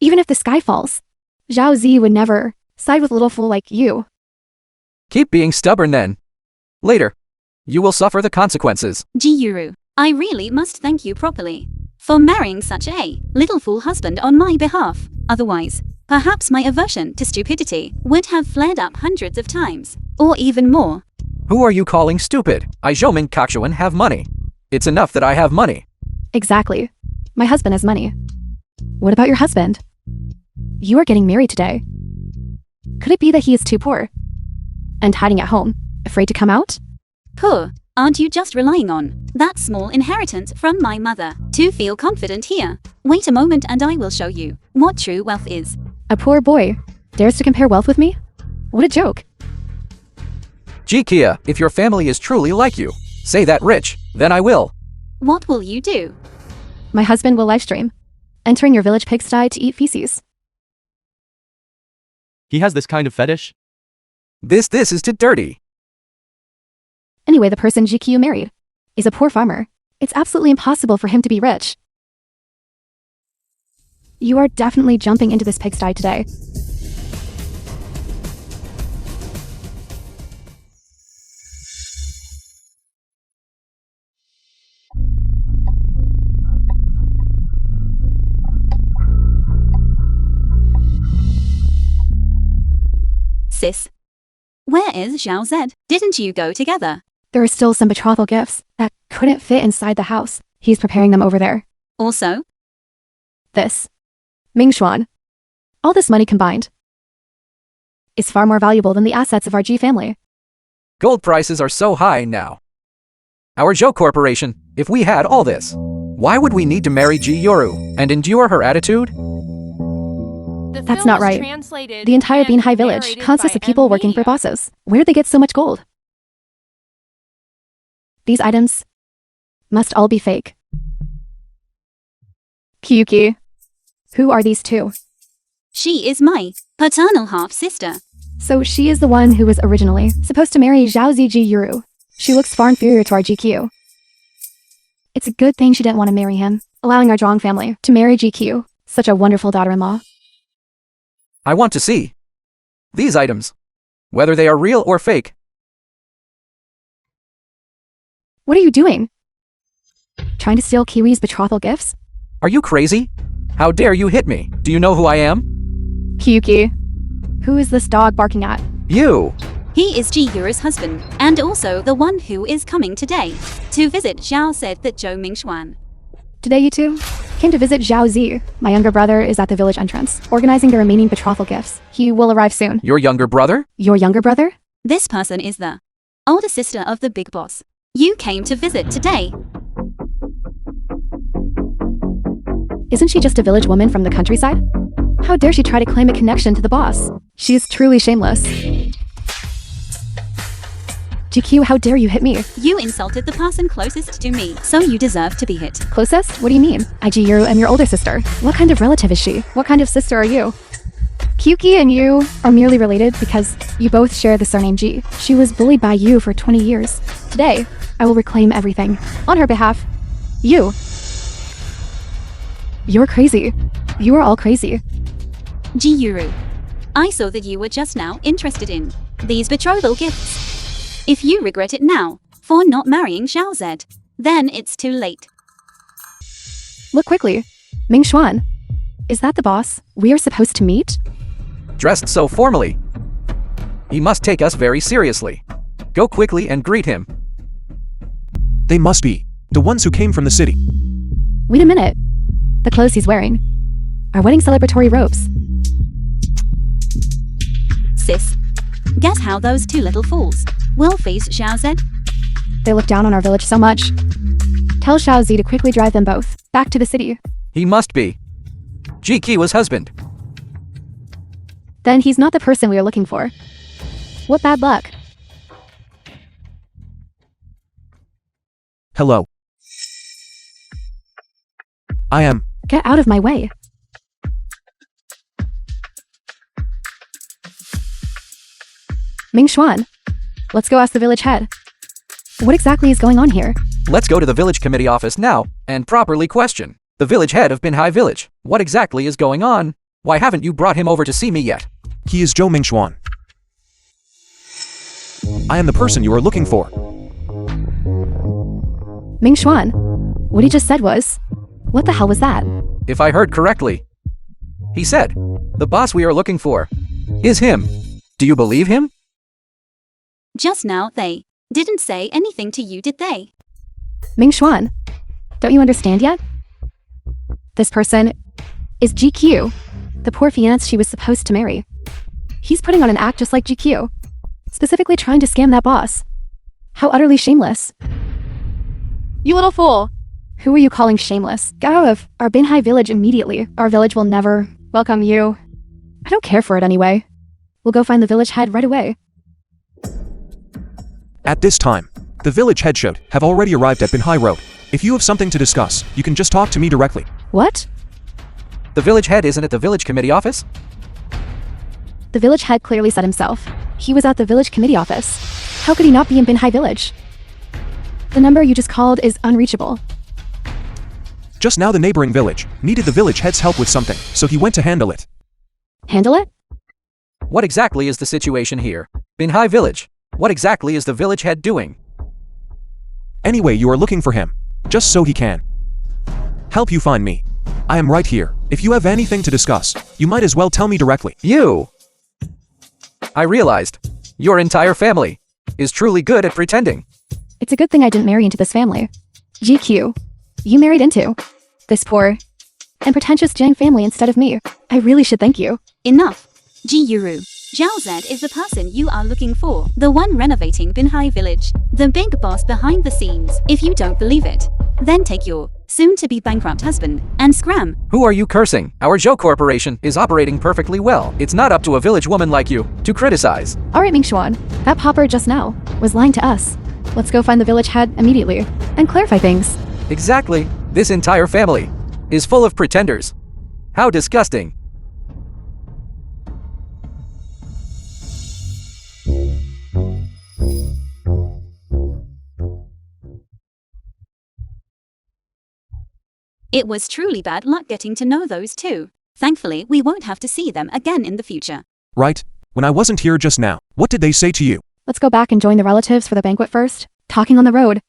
Even if the sky falls, Zhao Zi would never side with a little fool like you. Keep being stubborn then. Later, you will suffer the consequences. Jiyuru, I really must thank you properly for marrying such a little fool husband on my behalf. Otherwise, perhaps my aversion to stupidity would have flared up hundreds of times, or even more. Who are you calling stupid? I Zhoumin Kakshuan have money. It's enough that I have money. Exactly. My husband has money. What about your husband? You are getting married today. Could it be that he is too poor and hiding at home, afraid to come out? Poor? Aren't you just relying on that small inheritance from my mother to feel confident here? Wait a moment and I will show you what true wealth is. A poor boy dares to compare wealth with me? What a joke. Jikia, if your family is truly like you, say that rich, then I will. What will you do? My husband will livestream, entering your village pigsty to eat feces. He has this kind of fetish? This is too dirty. Anyway, the person GQ married is a poor farmer. It's absolutely impossible for him to be rich. You are definitely jumping into this pigsty today. Sis, where is Zhao Zed? Didn't you go together? There are still some betrothal gifts that couldn't fit inside the house. He's preparing them over there. Also, This. Ming Xuan. All this money combined is far more valuable than the assets of our G family. Gold prices are so high now. Our Joe Corporation, if we had all this, why would we need to marry Ji Yoru and endure her attitude? That's not right. The entire Binhai village consists of people working for bosses. Where did they get so much gold? These items must all be fake. Kyuki, who are these two? She is my paternal half-sister. So she is the one who was originally supposed to marry Zhaozi Ji Yuru. She looks far inferior to our GQ. It's a good thing she didn't want to marry him, allowing our Zhang family to marry GQ, such a wonderful daughter-in-law. I want to see these items, whether they are real or fake. What are you doing? Trying to steal Kiwi's betrothal gifts? Are you crazy? How dare you hit me? Do you know who I am? Kyuki, who is this dog barking at? You! He is Ji Yuru's husband, and also the one who is coming today to visit Zhao said that Zhou Mingxuan. Today you two came to visit Zhao Zi. My younger brother is at the village entrance, organizing the remaining betrothal gifts. He will arrive soon. Your younger brother? Your younger brother? This person is the older sister of the big boss. You came to visit today. Isn't she just a village woman from the countryside? How dare she try to claim a connection to the boss? She is truly shameless. GQ, how dare you hit me? You insulted the person closest to me, so you deserve to be hit. Closest? What do you mean? I, Ji Yuru, am your older sister. What kind of relative is she? What kind of sister are you? Kyuki and you are merely related because you both share the surname Ji. She was bullied by you for 20 years. Today, I will reclaim everything. On her behalf. You. You're crazy. You are all crazy. Ji Yuru, I saw that you were just now interested in these betrothal gifts. If you regret it now for not marrying Xiao Zed, then it's too late. Look quickly. Ming Xuan. Is that the boss we are supposed to meet? Dressed so formally. He must take us very seriously. Go quickly and greet him. They must be the ones who came from the city. Wait a minute. The clothes he's wearing. Our wedding celebratory robes. Sis, guess how those two little fools will face Xiao Zed? They look down on our village so much. Tell Xiao Zi to quickly drive them both back to the city. He must be Ji Kiwa's husband. Then he's not the person we are looking for. What bad luck. Hello. I am. Get out of my way. Ming Xuan. Let's go ask the village head. What exactly is going on here? Let's go to the village committee office now and properly question the village head of Binhai Village. What exactly is going on? Why haven't you brought him over to see me yet? He is Zhou Mingxuan. I am the person you are looking for. Ming Xuan. What he just said was... What the hell was that? If I heard correctly, he said, the boss we are looking for is him. Do you believe him? Just now they didn't say anything to you, did they? Ming Xuan. Don't you understand yet? This person is GQ, the poor fiancé she was supposed to marry. He's putting on an act just like GQ, specifically trying to scam that boss. How utterly shameless. You little fool! Who are you calling shameless? Get out of our Binhai village immediately. Our village will never welcome you. I don't care for it anyway. We'll go find the village head right away. At this time, the village head should have already arrived at Binhai Road. If you have something to discuss, you can just talk to me directly. What? The village head isn't at the village committee office? The village head clearly said himself. He was at the village committee office. How could he not be in Binhai village? The number you just called is unreachable. Just now the neighboring village needed the village head's help with something, so he went to handle it. Handle it? What exactly is the situation here? Binhai village. What exactly is the village head doing? Anyway, you are looking for him, just so he can help you find me. I am right here. If you have anything to discuss, you might as well tell me directly. You! I realized your entire family is truly good at pretending. It's a good thing I didn't marry into this family. GQ, you married into this poor and pretentious Jiang family instead of me. I really should thank you. Enough. Ji Yuru, Zhao Z is the person you are looking for, the one renovating Binhai Village, the big boss behind the scenes. If you don't believe it, then take your soon-to-be bankrupt husband and scram. Who are you cursing? Our Zhou Corporation is operating perfectly well. It's not up to a village woman like you to criticize. Alright, Mingxuan, that pauper just now was lying to us. Let's go find the village head immediately and clarify things. Exactly. This entire family is full of pretenders. How disgusting. It was truly bad luck getting to know those two. Thankfully, we won't have to see them again in the future. Right? When I wasn't here just now, what did they say to you? Let's go back and join the relatives for the banquet first. Talking on the road.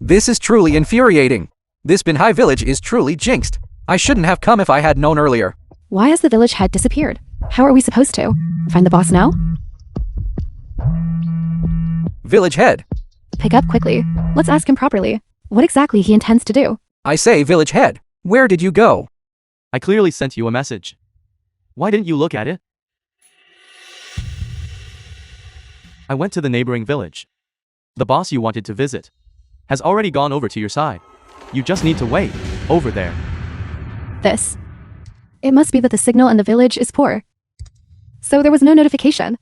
This is truly infuriating. This Binhai village is truly jinxed. I shouldn't have come if I had known earlier. Why has the village head disappeared? How are we supposed to? Find the boss now? Village head. Pick up quickly. Let's ask him properly what exactly he intends to do. I say, village head, where did you go? I clearly sent you a message. Why didn't you look at it? I went to the neighboring village. The boss you wanted to visit has already gone over to your side. You just need to wait over there. This. It must be that the signal in the village is poor. So there was no notification.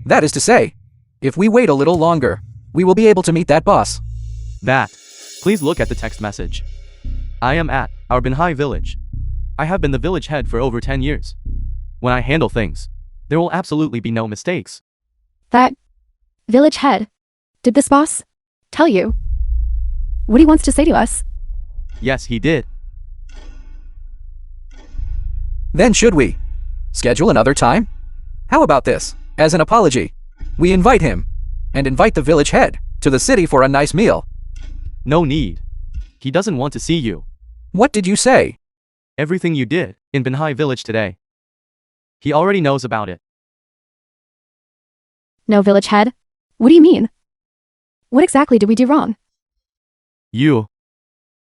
That is to say, if we wait a little longer, we will be able to meet that boss. Please look at the text message. I am at our Binhai village. I have been the village head for over 10 years. When I handle things, there will absolutely be no mistakes. That village head. Did this boss tell you what he wants to say to us? Yes, he did. Then should we schedule another time? How about this? As an apology, we invite him and invite the village head to the city for a nice meal. No need. He doesn't want to see you. What did you say? Everything you did in Binhai village today. He already knows about it. No, village head? What do you mean? What exactly did we do wrong? You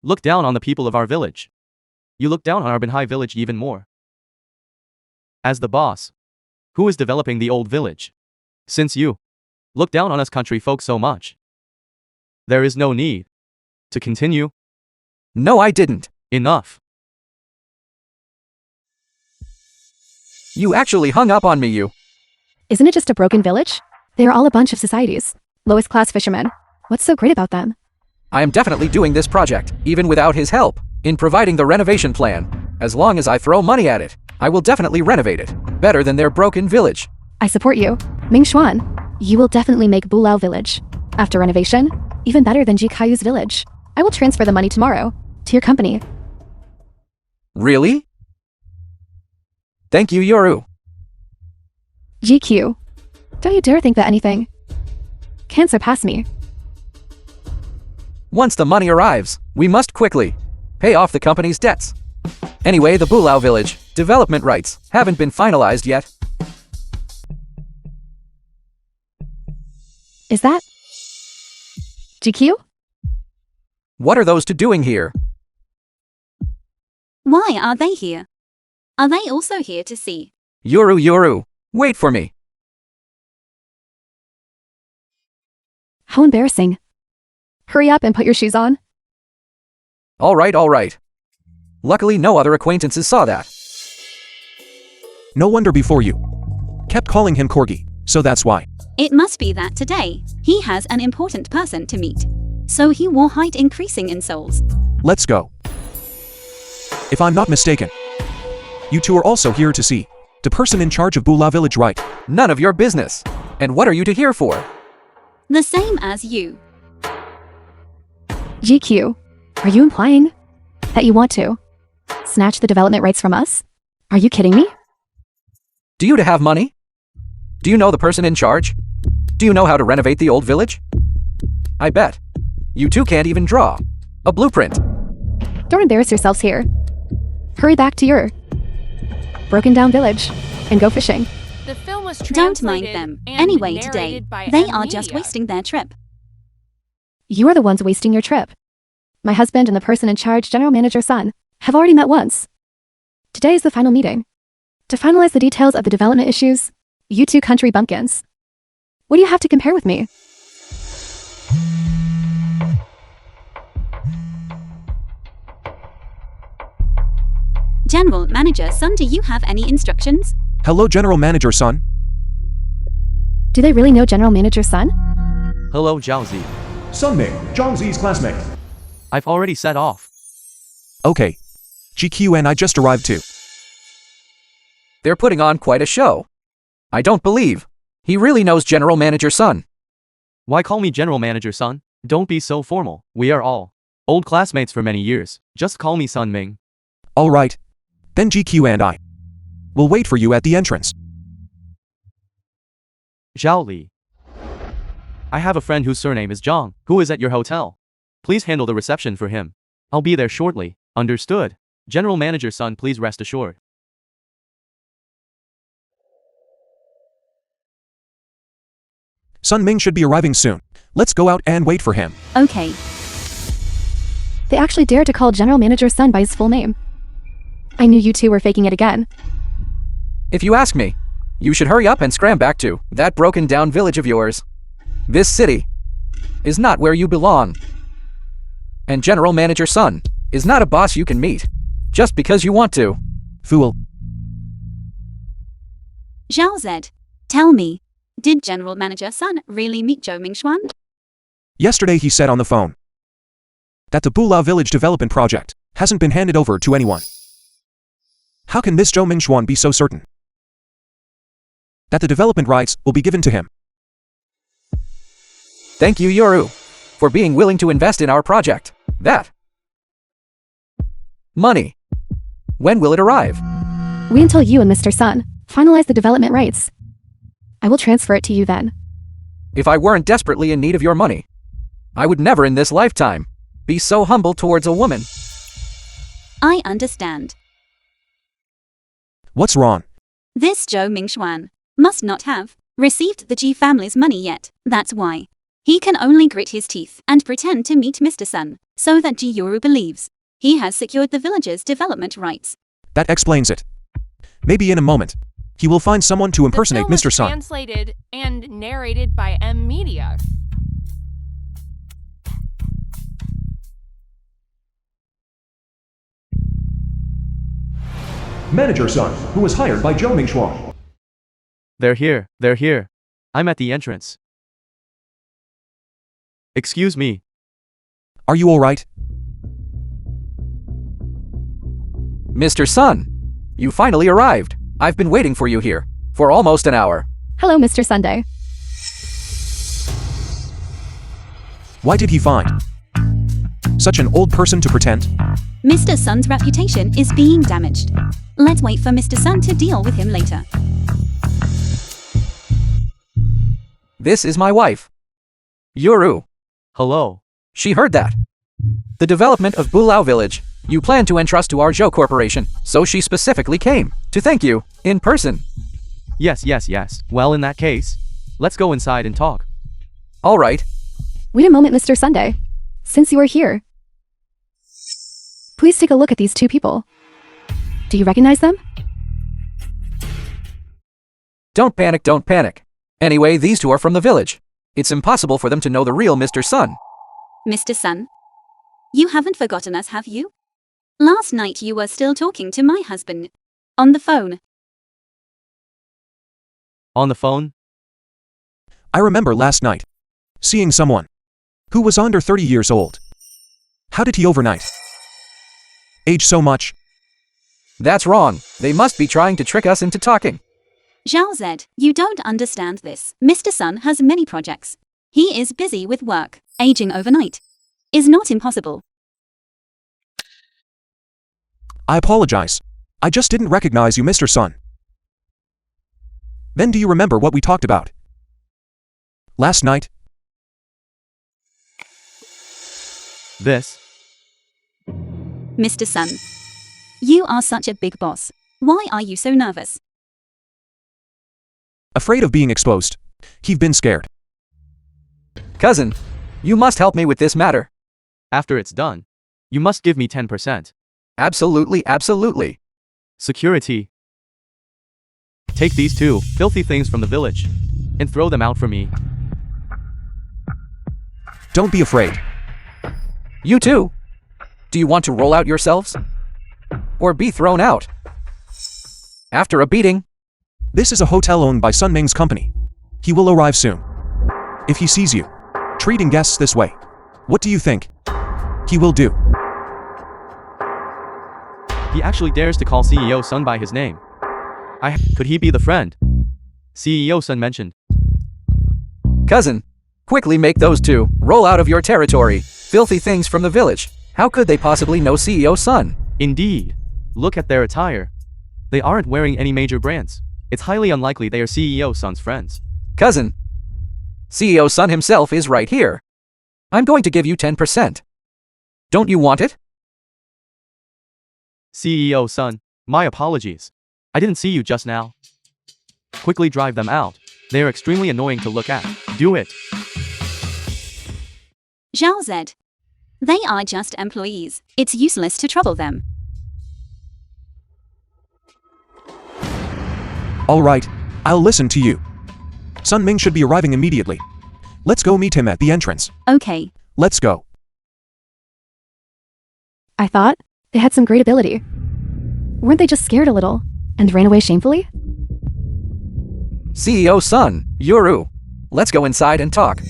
look down on the people of our village. You look down on our Binhai village even more. As the boss, who is developing the old village, since you look down on us country folk so much, there is no need to continue. No, I didn't. Enough. You actually hung up on me, you. Isn't it just a broken village? They are all a bunch of societies. Lowest class fishermen. What's so great about them? I am definitely doing this project, even without his help, in providing the renovation plan. As long as I throw money at it, I will definitely renovate it. Better than their broken village. I support you. Mingxuan, you will definitely make Bulao village. After renovation, even better than Jikayu's village. I will transfer the money tomorrow to your company. Really? Thank you, Yoru. GQ. Don't you dare think that anything can surpass me. Once the money arrives, we must quickly pay off the company's debts. Anyway, the Bulao village development rights haven't been finalized yet. Is that GQ? What are those two doing here? Why are they here? Are they also here to see? Yoru, wait for me. How embarrassing. Hurry up and put your shoes on. All right. Luckily, no other acquaintances saw that. No wonder before you kept calling him Corgi, so that's why. It must be that today, he has an important person to meet. So he wore height increasing in souls. Let's go. If I'm not mistaken, you two are also here to see the person in charge of Bula village, right? None of your business. And what are you to here for? The same as you. GQ, are you implying that you want to snatch the development rights from us? Are you kidding me? Do you have money? Do you know the person in charge? Do you know how to renovate the old village? I bet. You two can't even draw a blueprint. Don't embarrass yourselves here. Hurry back to your broken down village and go fishing. The film was Don't mind translated them. and Anyway, today, narrated by they M are just Media. wasting their trip. You are the ones wasting your trip. My husband and the person in charge, General Manager Sun, have already met once. Today is the final meeting. To finalize the details of the development issues, you two country bumpkins. What do you have to compare with me? General Manager Sun, do you have any instructions? Hello, General Manager Sun. Do they really know General Manager Sun? Hello, Zhao Sun Ming, Zhang Zi's classmate. I've already set off. Okay. GQ and I just arrived too. They're putting on quite a show. I don't believe he really knows General Manager Sun. Why call me General Manager Sun? Don't be so formal. We are all old classmates for many years. Just call me Sun Ming. All right. Then GQ and I will wait for you at the entrance. Zhao Li. I have a friend whose surname is Zhang, who is at your hotel. Please handle the reception for him. I'll be there shortly. Understood. General Manager Sun, please rest assured. Sun Ming should be arriving soon. Let's go out and wait for him. Okay. They actually dared to call General Manager Sun by his full name. I knew you two were faking it again. If you ask me, you should hurry up and scram back to that broken down village of yours. This city is not where you belong. And General Manager Sun is not a boss you can meet just because you want to. Fool. Zhao Z, tell me, did General Manager Sun really meet Zhou Mingxuan? Yesterday he said on the phone that the Bula Village development project hasn't been handed over to anyone. How can this Zhou Mingxuan be so certain that the development rights will be given to him? Thank you, Yoru, for being willing to invest in our project. That money. When will it arrive? Wait until you and Mr. Sun finalize the development rights. I will transfer it to you then. If I weren't desperately in need of your money, I would never in this lifetime be so humble towards a woman. I understand. What's wrong? This Zhou Mingxuan must not have received the Ji family's money yet. That's why he can only grit his teeth and pretend to meet Mr. Sun, so that Ji Yoru believes he has secured the village's development rights. That explains it. Maybe in a moment, he will find someone to impersonate The film Mr. was Sun. translated and narrated by M Media. Manager Sun, who was hired by Zhou Mingxuan. They're here. I'm at the entrance. Excuse me. Are you all right? Mr. Sun, you finally arrived. I've been waiting for you here for almost an hour. Hello, Mr. Sunday. Why did he find such an old person to pretend? Mr. Sun's reputation is being damaged. Let's wait for Mr. Sun to deal with him later. This is my wife, Yoru. Hello. She heard that. The development of Bulao Village, you plan to entrust to our Zhou Corporation, so she specifically came to thank you in person. Yes. Well, in that case, let's go inside and talk. All right. Wait a moment, Mr. Sunday. Since you are here, please take a look at these two people. Do you recognize them? Don't panic. Anyway, these two are from the village. It's impossible for them to know the real Mr. Sun. Mr. Sun, you haven't forgotten us, have you? Last night you were still talking to my husband. On the phone. On the phone? I remember last night seeing someone who was under 30 years old. How did he overnight age so much? That's wrong. They must be trying to trick us into talking. Zhao Z, you don't understand this. Mr. Sun has many projects. He is busy with work. Aging overnight is not impossible. I apologize. I just didn't recognize you, Mr. Sun. Then do you remember what we talked about last night? This? Mr. Sun, you are such a big boss. Why are you so nervous? Afraid of being exposed. He've been scared. Cousin, you must help me with this matter. After it's done, you must give me 10%. Absolutely. Security. Take these two filthy things from the village and throw them out for me. Don't be afraid. You too. Do you want to roll out yourselves? Or be thrown out? After a beating? This is a hotel owned by Sun Ming's company. He will arrive soon. If he sees you treating guests this way, what do you think he will do? He actually dares to call CEO Sun by his name. Could he be the friend CEO Sun mentioned? Cousin, quickly make those two roll out of your territory. Filthy things from the village. How could they possibly know CEO Sun? Indeed. Look at their attire. They aren't wearing any major brands. It's highly unlikely they are CEO Sun's friends. Cousin, CEO Sun himself is right here. I'm going to give you 10%. Don't you want it? CEO Sun, my apologies. I didn't see you just now. Quickly drive them out. They are extremely annoying to look at. Do it. Zhao Z. They are just employees. It's useless to trouble them. All right, I'll listen to you. Sun Ming should be arriving immediately. Let's go meet him at the entrance. Okay. Let's go. I thought they had some great ability. Weren't they just scared a little and ran away shamefully? CEO Sun, Yuru. Let's go inside and talk.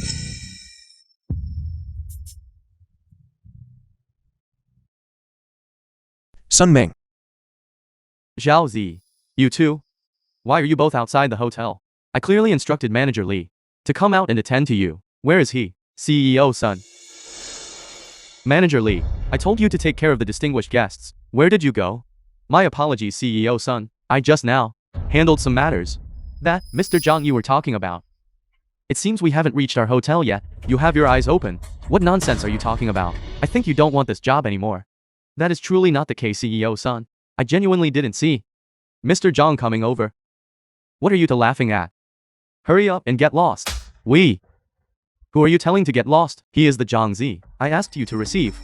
Sun Ming. Zhao Z. You too? Why are you both outside the hotel? I clearly instructed Manager Li to come out and attend to you. Where is he? CEO Sun. Manager Li, I told you to take care of the distinguished guests. Where did you go? My apologies, CEO Sun. I just now handled some matters. That, Mr. Zhang you were talking about. It seems we haven't reached our hotel yet. You have your eyes open. What nonsense are you talking about? I think you don't want this job anymore. That is truly not the case, CEO Sun. I genuinely didn't see Mr. Zhang coming over. What are you laughing at? Hurry up and get lost. Who are you telling to get lost? He is the Zhang Z I asked you to receive.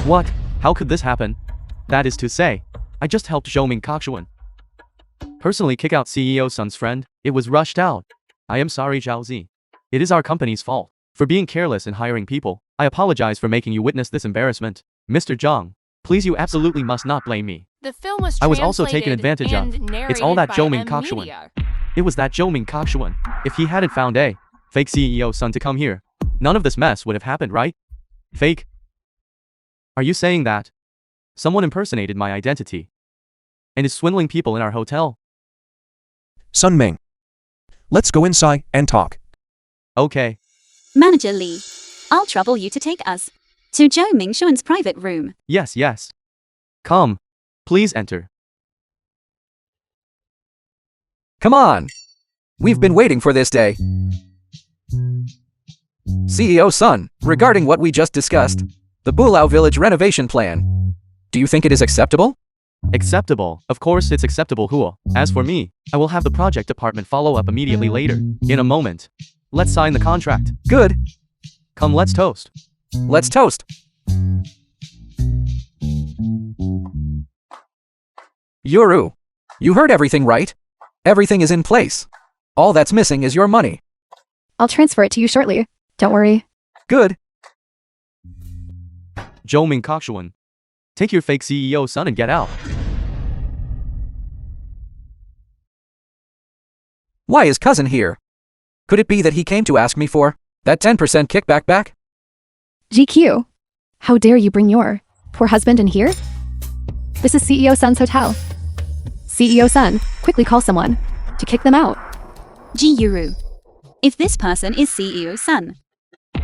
What? How could this happen? That is to say, I just helped Zhou Kakshuan personally kick out CEO Sun's friend. It was rushed out. I am sorry, Zhao Z. It is our company's fault for being careless in hiring people. I apologize for making you witness this embarrassment. Mr. Zhang, please, you absolutely must not blame me. The film was I was also taken advantage of. It's all that Zhou Media. Kakshuan. It was that Zhou Kakshuan. If he hadn't found a fake CEO Sun to come here, none of this mess would have happened, right? Fake? Are you saying that someone impersonated my identity and is swindling people in our hotel? Sun Ming. Let's go inside and talk. Okay. Manager Li, I'll trouble you to take us to Zhou Mingxuan's private room. Yes, yes. Come. Please enter. Come on. We've been waiting for this day. CEO Sun, regarding what we just discussed, the Bulao Village renovation plan. Do you think it is acceptable? Acceptable. Of course it's acceptable, Huo. As for me, I will have the project department follow up immediately later. In a moment. Let's sign the contract. Good. Come, let's toast. Let's toast. Yuru, you heard everything right? Everything is in place. All that's missing is your money. I'll transfer it to you shortly. Don't worry. Good. Zhou Kakshuan. Take your fake CEO Sun and get out. Why is cousin here? Could it be that he came to ask me for that 10% kickback back? GQ. How dare you bring your poor husband in here? This is CEO Sun's hotel. CEO Sun, quickly call someone to kick them out. Ji Yuru. If this person is CEO Sun,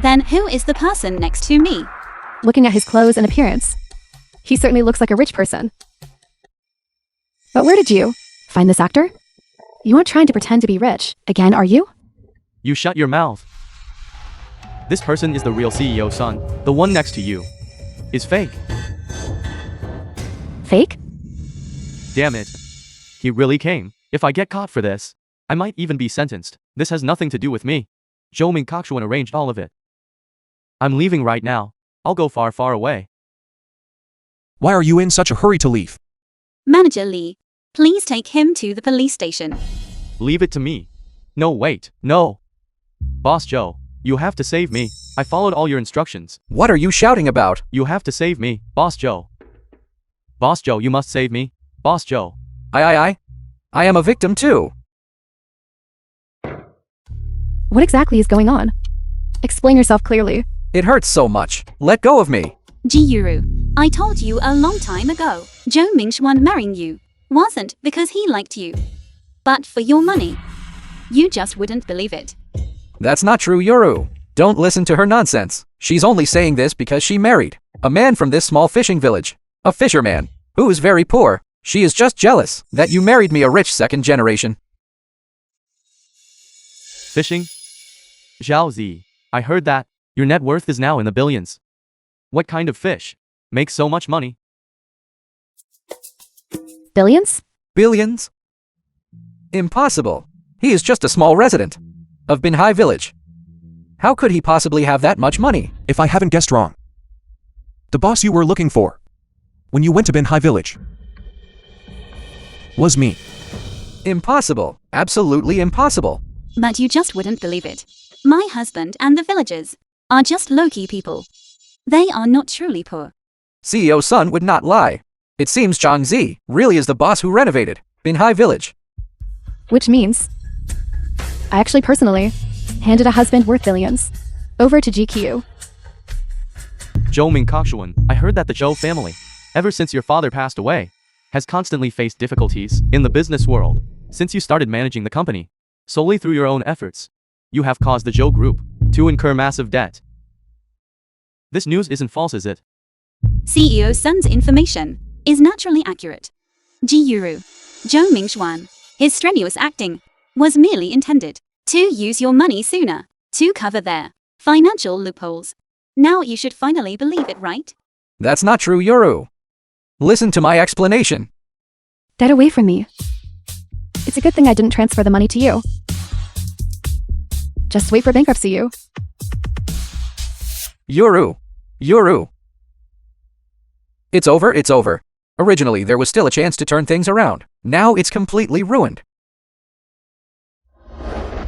then who is the person next to me? Looking at his clothes and appearance, he certainly looks like a rich person. But where did you find this actor? You aren't trying to pretend to be rich again, are you? You shut your mouth. This person is the real CEO Sun. The one next to you is fake. Fake? Damn it. He really came. If I get caught for this, I might even be sentenced. This has nothing to do with me. Zhou Kakshuan arranged all of it. I'm leaving right now. I'll go far, far away. Why are you in such a hurry to leave? Manager Li, Please take him to the police station. Leave it to me. No, wait, no. Boss Joe, you have to save me. I followed all your instructions. What are you shouting about? You have to save me, Boss Joe. Boss Joe, you must save me. Boss Joe. I am a victim too. What exactly is going on? Explain yourself clearly. It hurts so much. Let go of me. Ji-Yuru, I told you a long time ago, Zhou Mingxuan marrying you wasn't because he liked you, but for your money. You just wouldn't believe it. That's not true, Yuru. Don't listen to her nonsense. She's only saying this because she married a man from this small fishing village. A fisherman who is very poor. She is just jealous that you married me, a rich second generation. Fishing? Zhao Zi, I heard that your net worth is now in the billions. What kind of fish makes so much money? Billions? Billions? Impossible. He is just a small resident of Binhai village. How could he possibly have that much money? If I haven't guessed wrong, the boss you were looking for when you went to Binhai village was me. Impossible. Absolutely impossible. But you just wouldn't believe it. My husband and the villagers are just low-key people. They are not truly poor. CEO's son would not lie. It seems Zhang Zi really is the boss who renovated Binhai village. Which means I actually personally handed a husband worth billions over to GQ. Zhou Mingkakshuan, I heard that the Zhou family, ever since your father passed away, has constantly faced difficulties in the business world. Since you started managing the company, solely through your own efforts, you have caused the Zhou group to incur massive debt. This news isn't false, is it? CEO Sun's information is naturally accurate. Ji-Yuru, Zhou Mingxuan, his strenuous acting was merely intended to use your money sooner to cover their financial loopholes. Now you should finally believe it, right? That's not true, Yuru. Listen to my explanation. Get away from me. It's a good thing I didn't transfer the money to you. Just wait for bankruptcy, you. Yuru. It's over. Originally, there was still a chance to turn things around. Now it's completely ruined.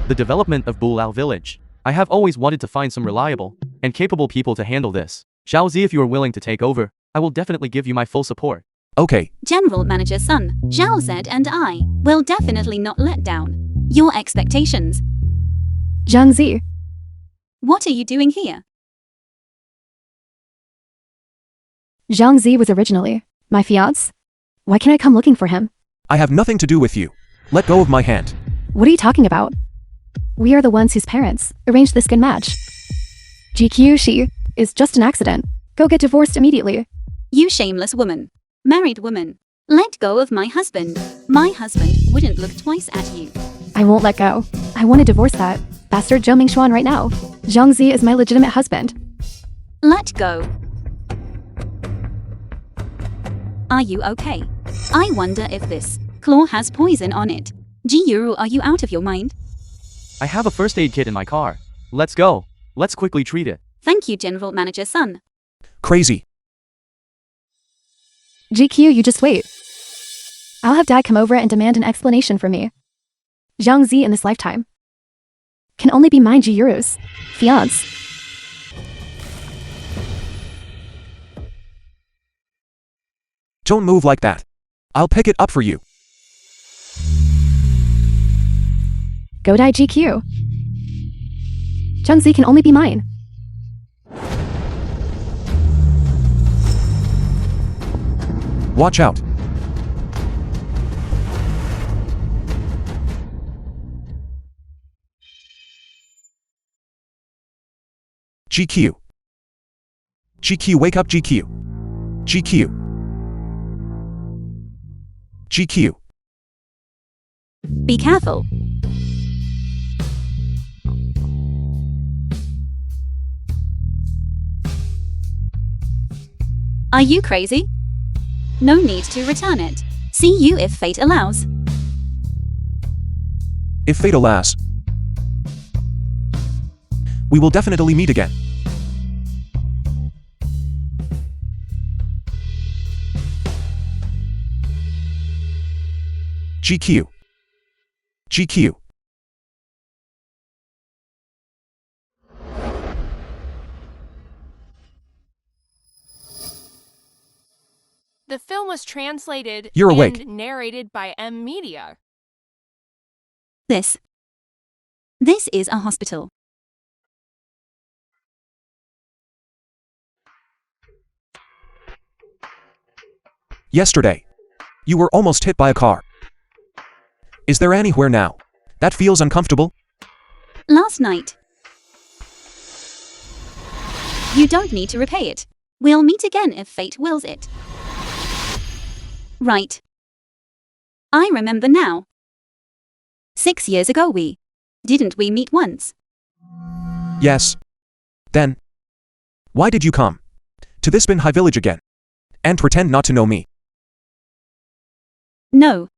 The development of Bulao village. I have always wanted to find some reliable and capable people to handle this. Zhao Zi, if you are willing to take over, I will definitely give you my full support. Okay, General Manager Sun, Zhao Zed and I will definitely not let down your expectations. Zhang Zi, What are you doing here? Zhang Zi was originally my fiancé. Why can't I come looking for him? I have nothing to do with you. Let go of my hand. What are you talking about? We are the ones whose parents arranged this good match. GQ, she is just an accident. Go get divorced immediately. You shameless woman. Married woman. Let go of my husband. My husband wouldn't look twice at you. I won't let go. I want to divorce that bastard Zhou Mingxuan right now. Zhang Zi is my legitimate husband. Let go. Are you okay? I wonder if this claw has poison on it. Ji-Yuru, are you out of your mind? I have a first aid kit in my car. Let's go. Let's quickly treat it. Thank you, General Manager Sun. Crazy. GQ, you just wait. I'll have Dad come over and demand an explanation from me. Zhang Zi in this lifetime can only be mine, Ji-Yuru's fiancé. Don't move like that. I'll pick it up for you. Go die, GQ. Zhang Zi can only be mine. Watch out. GQ. GQ, wake up, GQ. GQ. GQ. Be careful. Are you crazy? No need to return it. See you if fate allows. If fate allows, we will definitely meet again. GQ. GQ. The film was translated You're awake. and narrated by M Media. This is a hospital. Yesterday, you were almost hit by a car. Is there anywhere now that feels uncomfortable? Last night. You don't need to repay it. We'll meet again if fate wills it. Right. I remember now. 6 years ago didn't we meet once? Yes. Then, why did you come to this Bin High village again and pretend not to know me? No.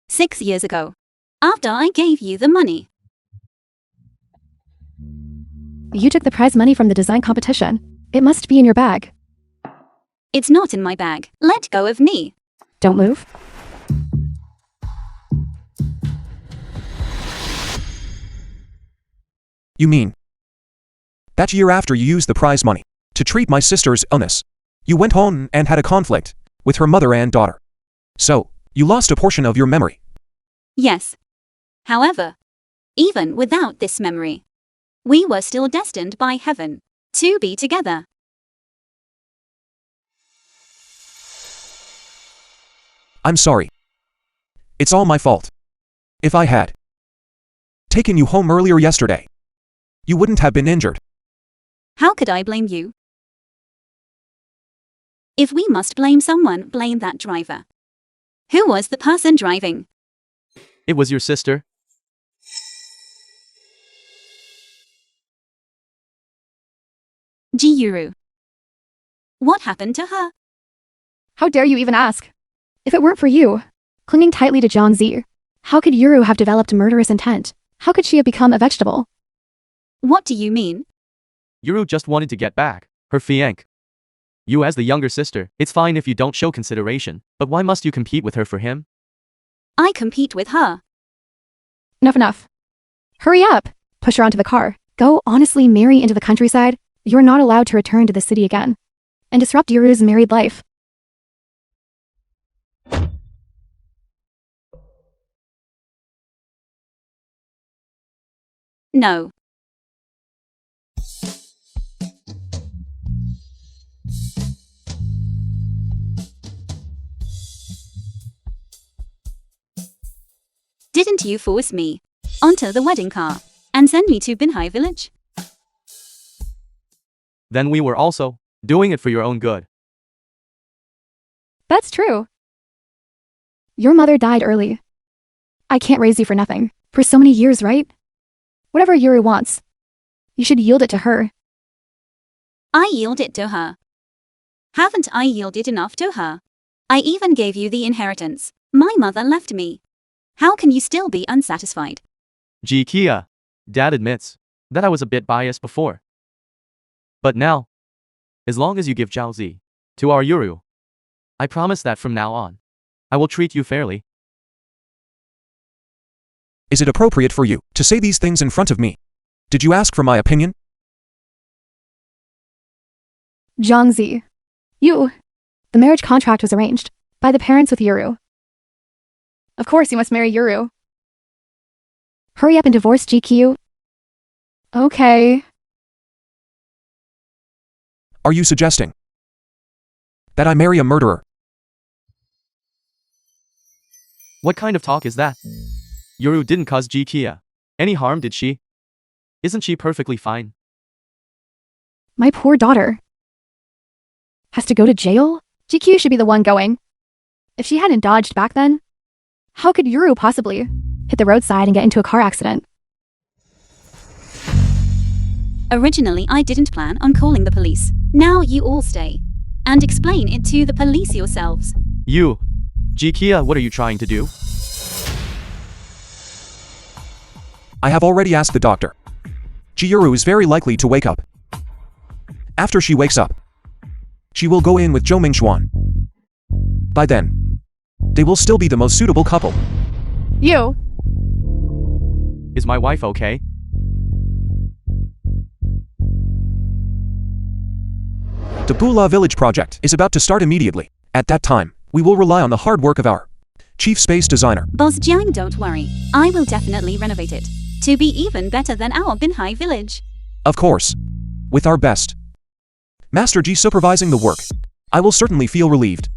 6 years ago. After I gave you the money. You took the prize money from the design competition. It must be in your bag. It's not in my bag. Let go of me. Don't move. You mean that year after you used the prize money to treat my sister's illness, you went home and had a conflict with her mother and daughter. So, you lost a portion of your memory. Yes. However, even without this memory, we were still destined by heaven to be together. I'm sorry. It's all my fault. If I had taken you home earlier yesterday, you wouldn't have been injured. How could I blame you? If we must blame someone, blame that driver. Who was the person driving? It was your sister. Jiyuru. What happened to her? How dare you even ask? If it weren't for you, clinging tightly to Zhangzi, how could Yuru have developed murderous intent? How could she have become a vegetable? What do you mean? Yuru just wanted to get back her fiancé. You as the younger sister, it's fine if you don't show consideration, but why must you compete with her for him? I compete with her. Enough. Hurry up. Push her onto the car. Go honestly marry into the countryside. You're not allowed to return to the city again. And disrupt Yuru's married life. No. Didn't you force me onto the wedding car and send me to Binhai village? Then we were also doing it for your own good. That's true. Your mother died early. I can't raise you for nothing. For so many years, right? Whatever Yuru wants, you should yield it to her. I yield it to her. Haven't I yielded enough to her? I even gave you the inheritance my mother left me. How can you still be unsatisfied? Gee Kia, Dad admits that I was a bit biased before. But now, as long as you give Zhaozi to our Yuru, I promise that from now on, I will treat you fairly. Is it appropriate for you to say these things in front of me? Did you ask for my opinion? Zhangzi. The marriage contract was arranged by the parents with Yuru. Of course you must marry Yuru. Hurry up and divorce GQ. Okay. Are you suggesting that I marry a murderer? What kind of talk is that? Yuru didn't cause Gee Kia any harm, did she? Isn't she perfectly fine? My poor daughter has to go to jail? GQ should be the one going. If she hadn't dodged back then, how could Yuru possibly hit the roadside and get into a car accident? Originally, I didn't plan on calling the police. Now you all stay and explain it to the police yourselves. You, Gee Kia, what are you trying to do? I have already asked the doctor. Chiyuru is very likely to wake up. After she wakes up, she will go in with Zhou Mingxuan. By then, they will still be the most suitable couple. You. Is my wife okay? The Bula Village project is about to start immediately. At that time, we will rely on the hard work of our chief space designer. Boss Jiang, don't worry. I will definitely renovate it to be even better than our Binhai village. Of course. With our best Master G supervising the work, I will certainly feel relieved.